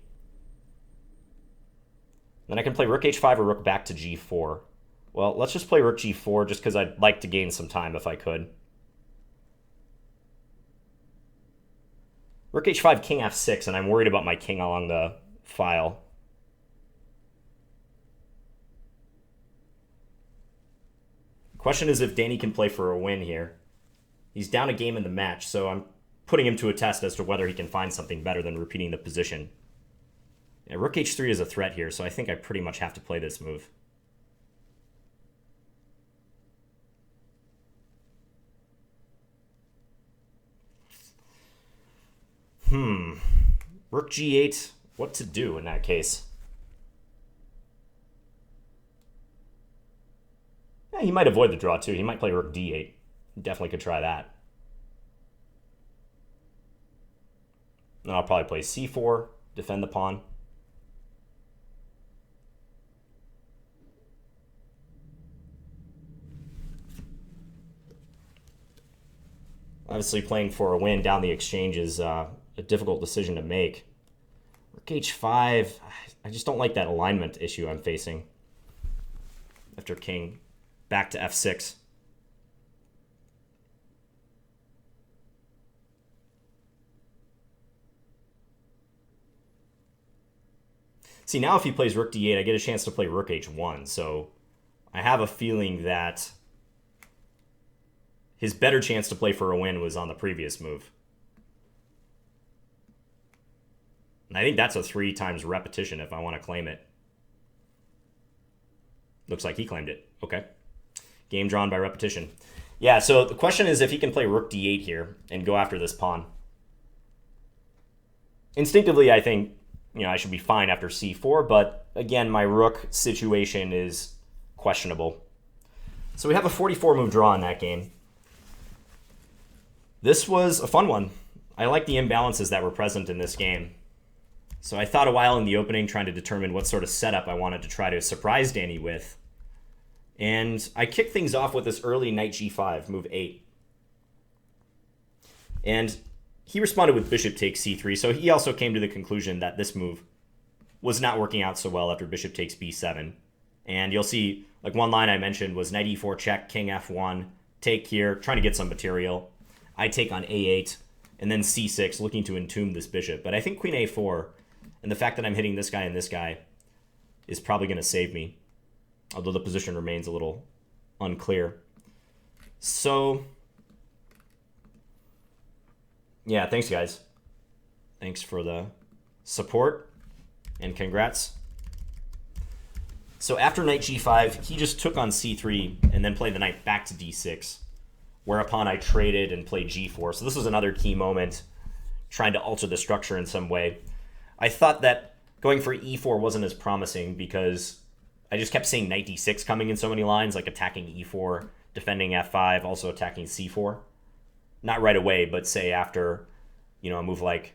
Then I can play rook h5 or rook back to g4. Well, let's just play rook g4 just because I'd like to gain some time if I could. Rook h5, king f6, and I'm worried about my king along the file. Question is if Danny can play for a win here. He's down a game in the match, so I'm putting him to a test as to whether he can find something better than repeating the position. Yeah, rook h3 is a threat here, so I think I pretty much have to play this move. Rook g8, what to do in that case? Yeah, he might avoid the draw too. He might play rook d8. Definitely could try that. Then I'll probably play c4, defend the pawn. Obviously playing for a win down the exchange is a difficult decision to make. Rook h5, I just don't like that alignment issue I'm facing. After king, back to f6. See, now if he plays rook d8, I get a chance to play rook h1, so I have a feeling that his better chance to play for a win was on the previous move. And I think that's a 3 times repetition if I want to claim it. Looks like he claimed it. Okay. Game drawn by repetition. Yeah, so the question is if he can play rook d8 here and go after this pawn. Instinctively, I think, I should be fine after c4, but again, my rook situation is questionable. So we have a 44-move draw in that game. This was a fun one. I like the imbalances that were present in this game. So I thought a while in the opening trying to determine what sort of setup I wanted to try to surprise Danny with. And I kicked things off with this early knight g5, move 8. And he responded with bishop takes c3, so he also came to the conclusion that this move was not working out so well after bishop takes b7. And you'll see, like one line I mentioned was knight e4 check, king f1, take here, trying to get some material. I take on a8, and then c6, looking to entomb this bishop. But I think queen a4, and the fact that I'm hitting this guy and this guy, is probably going to save me, although the position remains a little unclear. So, yeah, thanks, guys. Thanks for the support, and congrats. So after knight g5, he just took on c3, and then played the knight back to d6. Whereupon I traded and played g4. So this was another key moment, trying to alter the structure in some way. I thought that going for e4 wasn't as promising because I just kept seeing knight d6 coming in so many lines, like attacking e4, defending f5, also attacking c4. Not right away, but say after, a move like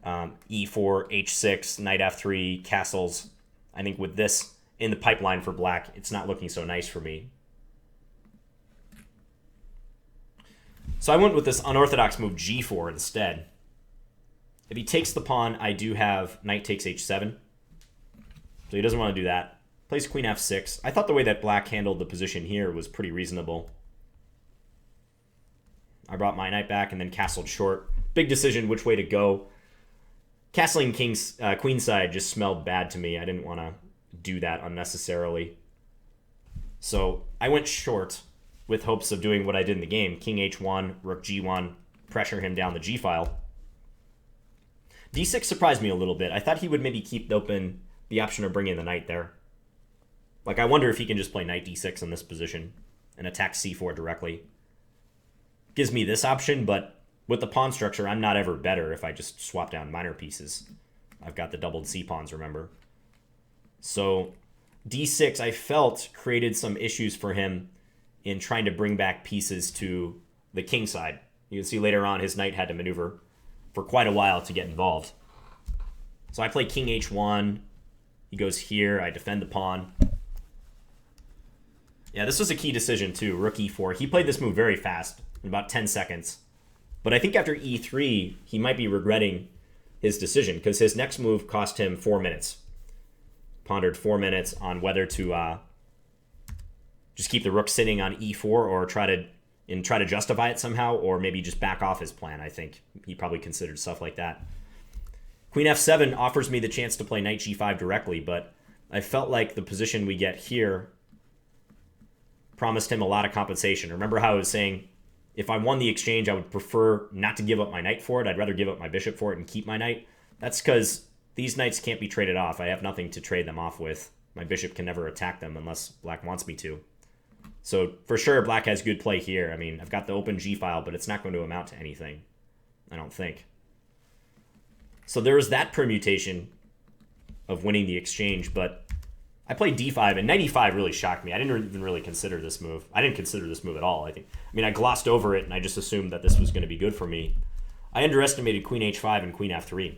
e4, h6, knight f3, castles. I think with this in the pipeline for black, it's not looking so nice for me. So I went with this unorthodox move g4 instead. If he takes the pawn, I do have knight takes h7. So he doesn't want to do that. Plays queen f6. I thought the way that black handled the position here was pretty reasonable. I brought my knight back and then castled short. Big decision which way to go. Castling king's queenside just smelled bad to me. I didn't want to do that unnecessarily. So I went short with hopes of doing what I did in the game. King h1, rook g1, pressure him down the g-file. d6 surprised me a little bit. I thought he would maybe keep open the option of bringing the knight there. Like, I wonder if he can just play knight d6 in this position and attack c4 directly. Gives me this option, but with the pawn structure, I'm not ever better if I just swap down minor pieces. I've got the doubled c-pawns, remember? So d6, I felt, created some issues for him in trying to bring back pieces to the king side. You can see later on his knight had to maneuver for quite a while to get involved. So I play king h1. He goes here. I defend the pawn. Yeah, this was a key decision too. Rook e4. He played this move very fast, in about 10 seconds. But I think after e3, he might be regretting his decision because his next move cost him 4 minutes. Pondered 4 minutes on whether to just keep the rook sitting on e4 or try to justify it somehow, or maybe just back off his plan. I think he probably considered stuff like that. Queen f7 offers me the chance to play knight g5 directly, but I felt like the position we get here promised him a lot of compensation. Remember how I was saying if I won the exchange, I would prefer not to give up my knight for it. I'd rather give up my bishop for it and keep my knight. That's because these knights can't be traded off. I have nothing to trade them off with. My bishop can never attack them unless black wants me to. So for sure, black has good play here. I mean, I've got the open g-file, but it's not going to amount to anything, I don't think. So there was that permutation of winning the exchange, but I played d5, and knight e5 really shocked me. I didn't even really consider this move. I didn't consider this move at all, I think. I mean, I glossed over it, and I just assumed that this was going to be good for me. I underestimated queen h5 and queen f3,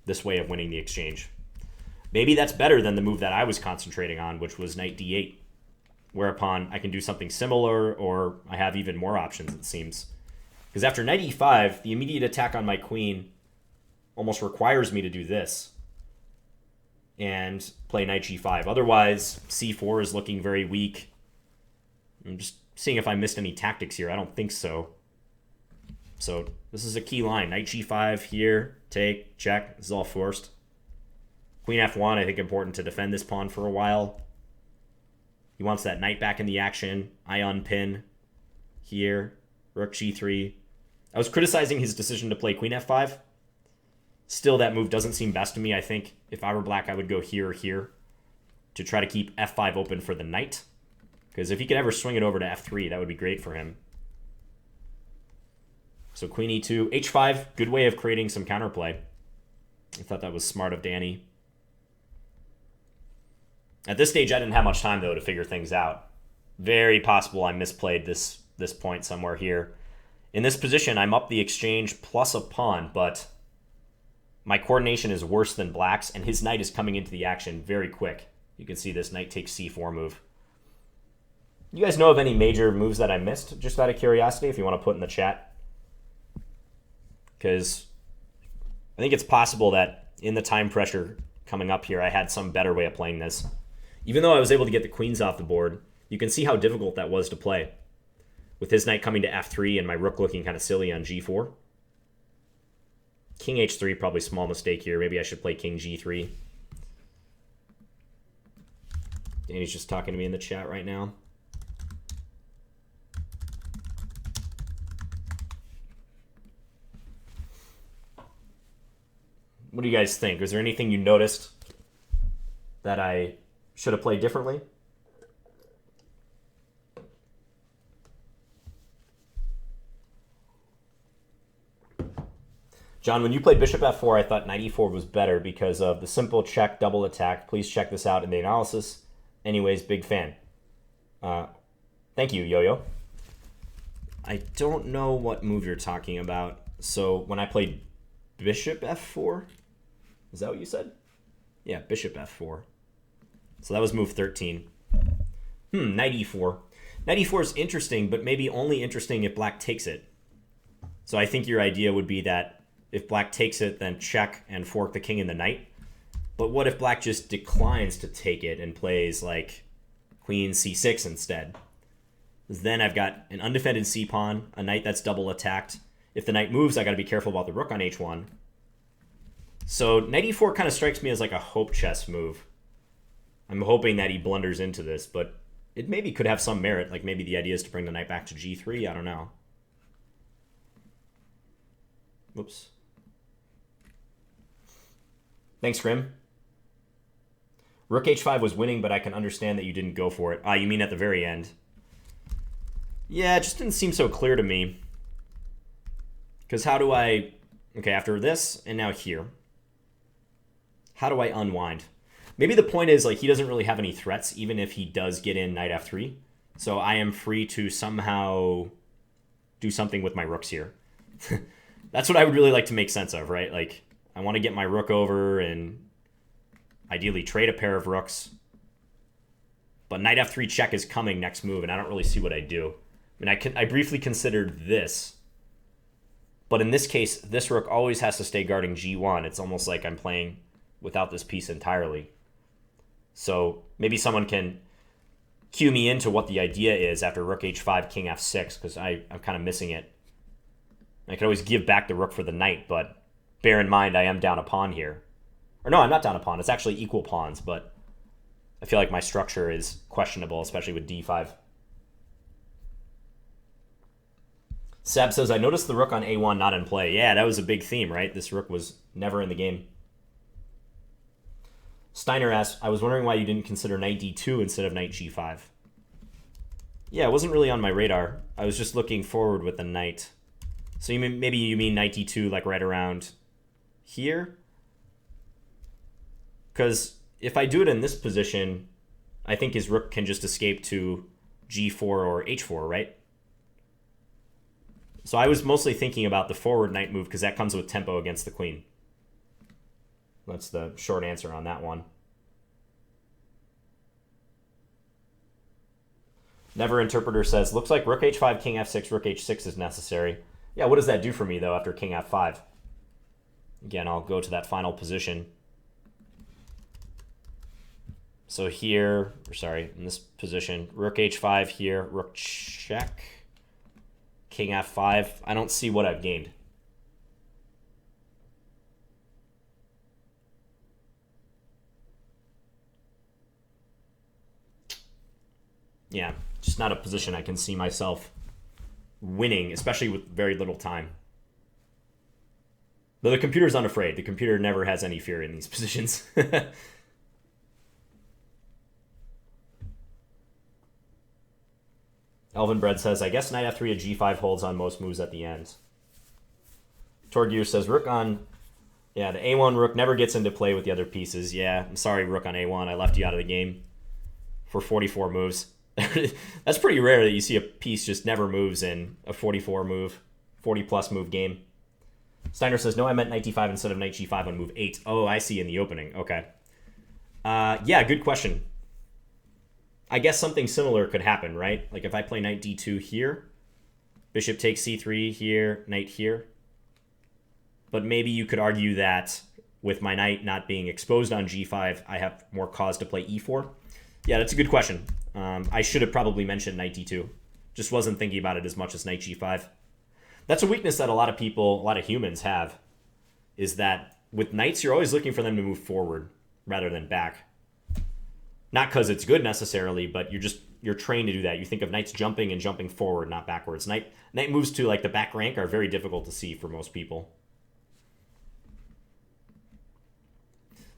this way of winning the exchange. Maybe that's better than the move that I was concentrating on, which was knight d8, whereupon I can do something similar, or I have even more options, it seems. Because after knight e5, the immediate attack on my queen almost requires me to do this and play knight g5. Otherwise, c4 is looking very weak. I'm just seeing if I missed any tactics here. I don't think so. So this is a key line. Knight g5 here, take, check. This is all forced. Queen f1, I think important to defend this pawn for a while. He wants that knight back in the action. I unpin here. Rook g3. I was criticizing his decision to play queen f5. Still, that move doesn't seem best to me. I think if I were black, I would go here or here to try to keep f5 open for the knight. Because if he could ever swing it over to f3, that would be great for him. So queen e2. h5, good way of creating some counterplay. I thought that was smart of Danny. At this stage, I didn't have much time, though, to figure things out. Very possible I misplayed this point somewhere here. In this position, I'm up the exchange plus a pawn, but my coordination is worse than black's, and his knight is coming into the action very quick. You can see this knight takes c4 move. You guys know of any major moves that I missed, just out of curiosity, if you want to put in the chat? Because I think it's possible that in the time pressure coming up here, I had some better way of playing this. Even though I was able to get the queens off the board, you can see how difficult that was to play. With his knight coming to f3 and my rook looking kind of silly on g4. King h3, probably small mistake here. Maybe I should play king g3. Danny's just talking to me in the chat right now. What do you guys think? Was there anything you noticed that I should have played differently? John, when you played bishop f4, I thought knight e4 was better because of the simple check, double attack. Please check this out in the analysis. Anyways, big fan. Thank you, Yo-Yo. I don't know what move you're talking about. So when I played bishop f4, is that what you said? Yeah, bishop f4. So that was move 13. Knight e4. Knight e4 is interesting, but maybe only interesting if black takes it. So I think your idea would be that if black takes it, then check and fork the king and the knight. But what if black just declines to take it and plays like queen c6 instead? Then I've got an undefended c-pawn, a knight that's double attacked. If the knight moves, I got to be careful about the rook on h1. So knight e4 kind of strikes me as like a hope chess move. I'm hoping that he blunders into this, but it maybe could have some merit. Like maybe the idea is to bring the knight back to g3. I don't know. Whoops. Thanks, Grim. Rook h5 was winning, but I can understand that you didn't go for it. Ah, you mean at the very end? Yeah, it just didn't seem so clear to me. Because how do I... Okay, after this, and now here. How do I unwind? Maybe the point is, like, he doesn't really have any threats, even if he does get in knight f3. So I am free to somehow do something with my rooks here. That's what I would really like to make sense of, right? Like, I want to get my rook over and ideally trade a pair of rooks. But knight f3 check is coming next move, and I don't really see what I do. I mean, I briefly considered this. But in this case, this rook always has to stay guarding g1. It's almost like I'm playing without this piece entirely. So maybe someone can cue me into what the idea is after rook h5, king f6, because I'm kind of missing it. I could always give back the rook for the knight, but bear in mind I am down a pawn here. Or no, I'm not down a pawn. It's actually equal pawns, but I feel like my structure is questionable, especially with d5. Seb says, I noticed the rook on a1 not in play. Yeah, that was a big theme, right? This rook was never in the game. Steiner asks, I was wondering why you didn't consider knight d2 instead of knight g5. Yeah, it wasn't really on my radar. I was just looking forward with the knight. So maybe you mean knight d2 like right around here? Because if I do it in this position, I think his rook can just escape to g4 or h4, right? So I was mostly thinking about the forward knight move because that comes with tempo against the queen. That's the short answer on that one. Never Interpreter says, looks like rook h5, king f6, rook h6 is necessary. Yeah, what does that do for me, though, after king f5? Again, I'll go to that final position. So here, in this position, rook h5 here, rook check, king f5. I don't see what I've gained. Yeah, just not a position I can see myself winning, especially with very little time. Though the computer's unafraid. The computer never has any fear in these positions. Elvin Bread says, I guess knight f3 at g5 holds on most moves at the end. Torgear says, rook on... Yeah, the a1 rook never gets into play with the other pieces. Yeah, I'm sorry, rook on a1. I left you out of the game for 44 moves. That's pretty rare that you see a piece just never moves in a 44 move, 40 plus move game. Steiner says, no, I meant knight d5 instead of knight g5 on move 8. Oh, I see in the opening. Okay. Yeah, good question. I guess something similar could happen, right? Like if I play knight d2 here, bishop takes c3 here, knight here. But maybe you could argue that with my knight not being exposed on g5, I have more cause to play e4. Yeah, that's a good question. I should have probably mentioned knight d2. Just wasn't thinking about it as much as knight g5. That's a weakness that a lot of people, a lot of humans have, is that with knights, you're always looking for them to move forward rather than back. Not because it's good necessarily, but you're trained to do that. You think of knights jumping and jumping forward, not backwards. Knight moves to like the back rank are very difficult to see for most people.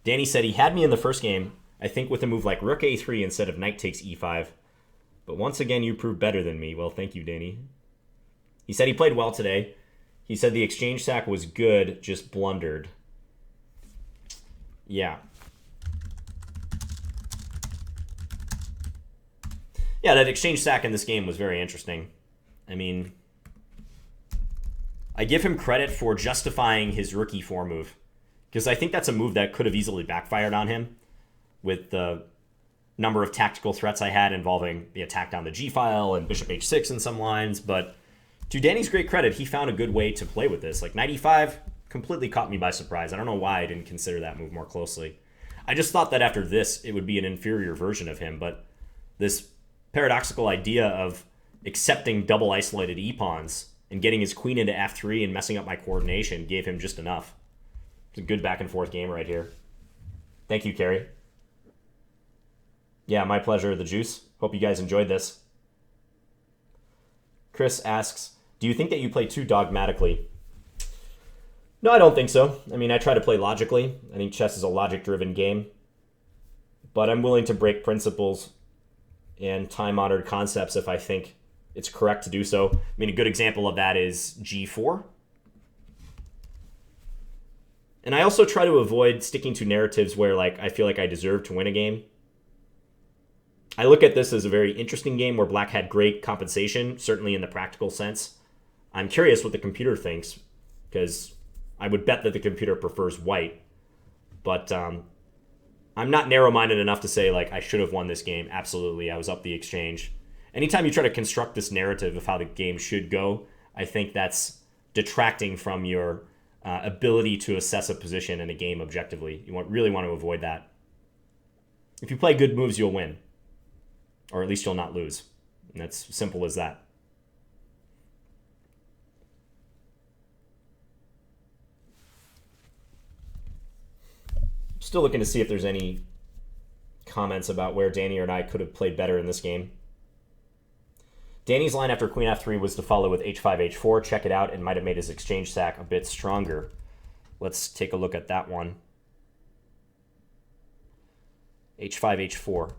Danny said he had me in the first game, I think with a move like rook a3 instead of knight takes e5. But once again, you proved better than me. Well, thank you, Danny. He said he played well today. He said the exchange sack was good, just blundered. Yeah. Yeah, that exchange sack in this game was very interesting. I mean, I give him credit for justifying his rook e4 move, because I think that's a move that could have easily backfired on him with the number of tactical threats I had involving the attack down the g-file and bishop h6 in some lines. But to Danny's great credit, he found a good way to play with this. Like knight e5 completely caught me by surprise. I don't know why I didn't consider that move more closely. I just thought that after this, it would be an inferior version of him. But this paradoxical idea of accepting double isolated e-pawns and getting his queen into f3 and messing up my coordination gave him just enough. It's a good back and forth game right here. Thank you, Carrie. Yeah, my pleasure, the juice. Hope you guys enjoyed this. Chris asks, do you think that you play too dogmatically? No, I don't think so. I mean, I try to play logically. I think chess is a logic-driven game. But I'm willing to break principles and time-honored concepts if I think it's correct to do so. I mean, a good example of that is G4. And I also try to avoid sticking to narratives where, like, I feel like I deserve to win a game. I look at this as a very interesting game where black had great compensation, certainly in the practical sense. I'm curious what the computer thinks, because I would bet that the computer prefers white. But I'm not narrow-minded enough to say, like, I should have won this game. Absolutely, I was up the exchange. Anytime you try to construct this narrative of how the game should go, I think that's detracting from your ability to assess a position in a game objectively. You really want to avoid that. If you play good moves, you'll win. Or at least you'll not lose. And that's simple as that. Still looking to see if there's any comments about where Danny or I could have played better in this game. Danny's line after queen f3 was to follow with h5, h4. Check it out. It might have made his exchange sack a bit stronger. Let's take a look at that one. h5, h4.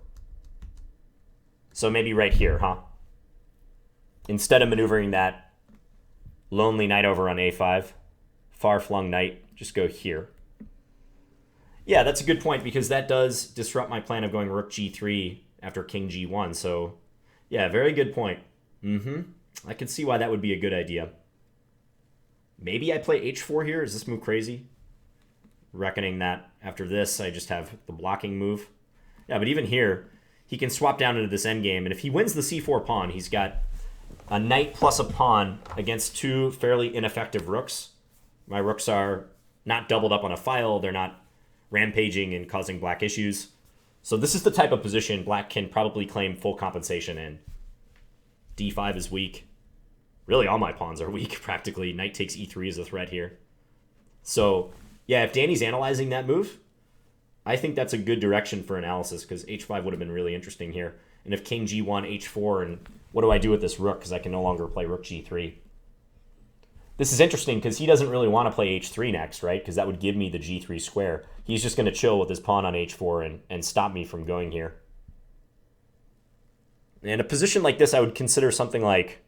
So maybe right here, huh? Instead of maneuvering that lonely knight over on a5, far-flung knight, just go here. Yeah, that's a good point, because that does disrupt my plan of going rook g3 after king g1. So, yeah, very good point. I can see why that would be a good idea. Maybe I play h4 here. Is this move crazy? Reckoning that after this, I just have the blocking move. Yeah, but even here, he can swap down into this endgame. And if he wins the c4 pawn, he's got a knight plus a pawn against two fairly ineffective rooks. My rooks are not doubled up on a file. They're not rampaging and causing black issues. So this is the type of position black can probably claim full compensation in. d5 is weak. Really, all my pawns are weak, practically. Knight takes e3 as a threat here. So, yeah, if Danny's analyzing that move, I think that's a good direction for analysis, because h5 would have been really interesting here. And if king g1, h4, and what do I do with this rook, because I can no longer play rook g3. This is interesting, because he doesn't really want to play h3 next, right? Because that would give me the g3 square. He's just going to chill with his pawn on h4 and stop me from going here. In a position like this, I would consider something like,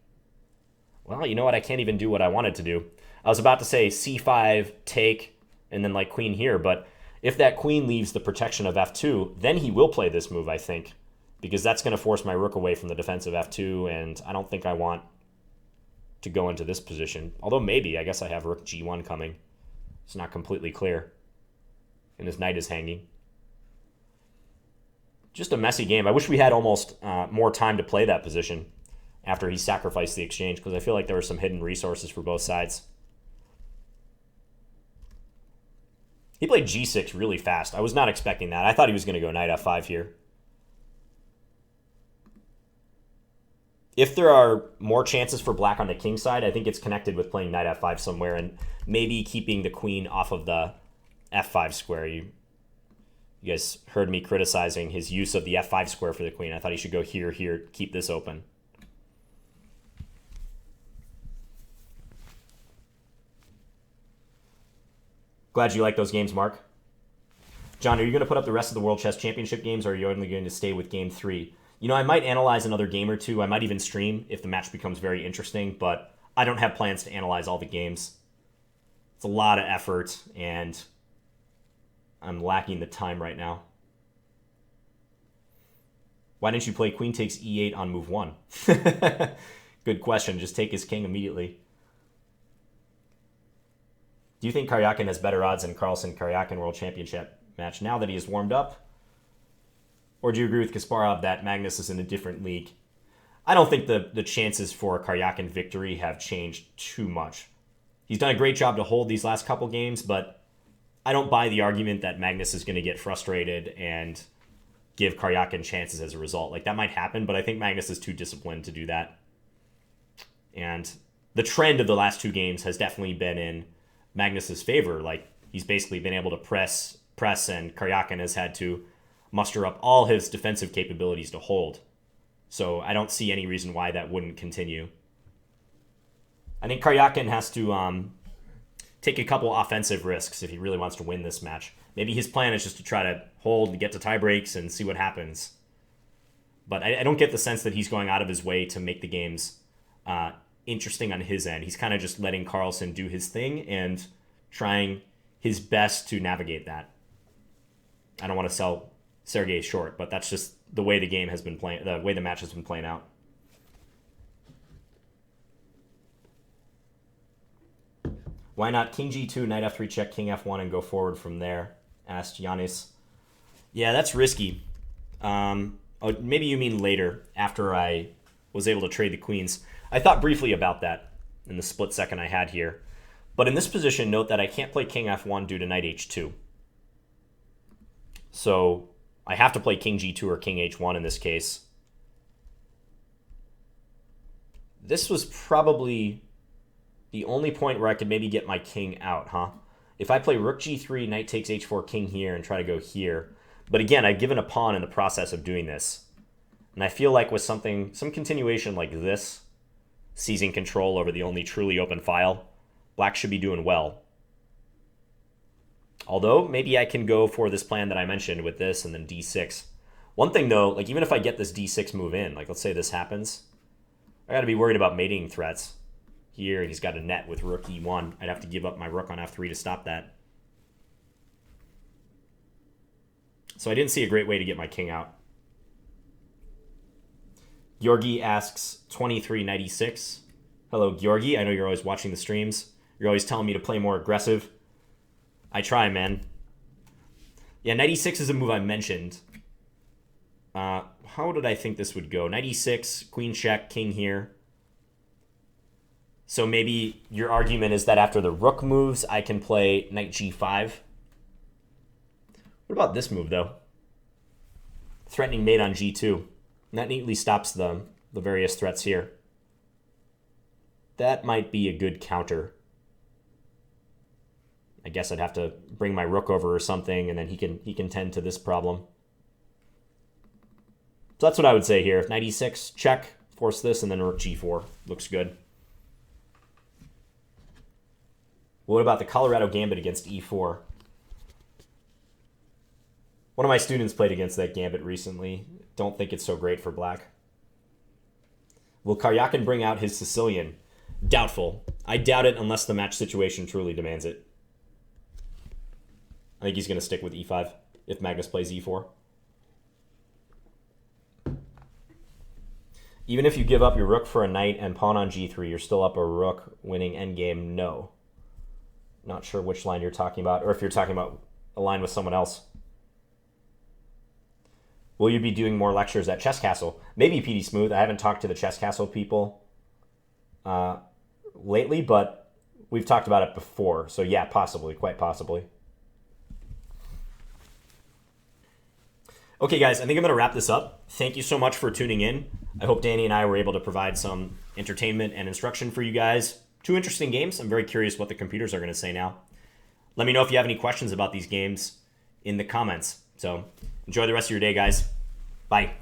well, you know what? I can't even do what I wanted to do. I was about to say c5, take, and then like queen here. But if that queen leaves the protection of f2, then he will play this move, I think, because that's going to force my rook away from the defense of f2, and I don't think I want to go into this position. Although maybe, I guess I have rook g1 coming. It's not completely clear. And his knight is hanging. Just a messy game. I wish we had almost more time to play that position after he sacrificed the exchange, because I feel like there were some hidden resources for both sides. He played g6 really fast. I was not expecting that. I thought he was going to go knight f5 here. If there are more chances for black on the king side, I think it's connected with playing knight f5 somewhere and maybe keeping the queen off of the f5 square. You guys heard me criticizing his use of the f5 square for the queen. I thought he should go here, here, keep this open. Glad you like those games, Mark. John, are you going to put up the rest of the World Chess Championship games, or are you only going to stay with game 3? You know, I might analyze another game or two. I might even stream if the match becomes very interesting, but I don't have plans to analyze all the games. It's a lot of effort, and I'm lacking the time right now. Why didn't you play queen takes e8 on move 1? Good question. Just take his king immediately. Do you think Karyakin has better odds in Carlsen-Karyakin World Championship match now that he has warmed up? Or do you agree with Kasparov that Magnus is in a different league? I don't think the chances for a Karyakin victory have changed too much. He's done a great job to hold these last couple games, but I don't buy the argument that Magnus is going to get frustrated and give Karyakin chances as a result. Like, that might happen, but I think Magnus is too disciplined to do that. And the trend of the last two games has definitely been in Magnus's favor. Like, he's basically been able to press, and Karyakin has had to muster up all his defensive capabilities to hold. So I don't see any reason why that wouldn't continue. I think Karyakin has to take a couple offensive risks if he really wants to win this match. Maybe his plan is just to try to hold and get to tie breaks and see what happens. But I don't get the sense that he's going out of his way to make the games interesting on his end. He's kind of just letting Carlsen do his thing and trying his best to navigate that. I don't want to sell Sergey short, but that's just the way the game has been playing, the way the match has been playing out. Why not King G2, Knight F3 check, King F1, and go forward from there? Asked Giannis. Yeah, that's risky. Maybe you mean later, after I was able to trade the queens. I thought briefly about that in the split second I had here. But in this position, note that I can't play King F1 due to Knight H2. So I have to play King G2 or King H1 in this case. This was probably the only point where I could maybe get my king out, huh? If I play Rook G3, Knight takes H4, King here, and try to go here. But again, I've given a pawn in the process of doing this. And I feel like with some continuation like this, seizing control over the only truly open file, Black should be doing well. Although, maybe I can go for this plan that I mentioned with this and then D6. One thing though, like even if I get this D6 move in, like let's say this happens, I gotta be worried about mating threats. Here, he's got a net with Rook E1. I'd have to give up my Rook on F3 to stop that. So I didn't see a great way to get my king out. Georgi asks 2396. Hello, Georgi. I know you're always watching the streams. You're always telling me to play more aggressive. I try, man. Yeah, Knight E6 is a move I mentioned. How did I think this would go? Knight E6, Queen check, King here. So maybe your argument is that after the Rook moves, I can play Knight G5. What about this move, though? Threatening mate on G2. That neatly stops the various threats here. That might be a good counter. I guess I'd have to bring my Rook over or something, and then he can tend to this problem. So that's what I would say here. Knight E6, check, force this, and then Rook G4. Looks good. What about the Colorado Gambit against E4? One of my students played against that Gambit recently. Don't think it's so great for Black. Will Karyakin bring out his Sicilian? Doubtful. I doubt it unless the match situation truly demands it. I think he's going to stick with E5 if Magnus plays E4. Even if you give up your Rook for a Knight and pawn on G3, you're still up a Rook winning endgame? No. Not sure which line you're talking about, or if you're talking about a line with someone else. Will you be doing more lectures at Chess Castle? Maybe PD Smooth. I haven't talked to the Chess Castle people lately, but we've talked about it before. So yeah, possibly, quite possibly. Okay, guys, I think I'm going to wrap this up. Thank you so much for tuning in. I hope Danny and I were able to provide some entertainment and instruction for you guys. 2 interesting games. I'm very curious what the computers are going to say now. Let me know if you have any questions about these games in the comments. So enjoy the rest of your day, guys. Bye.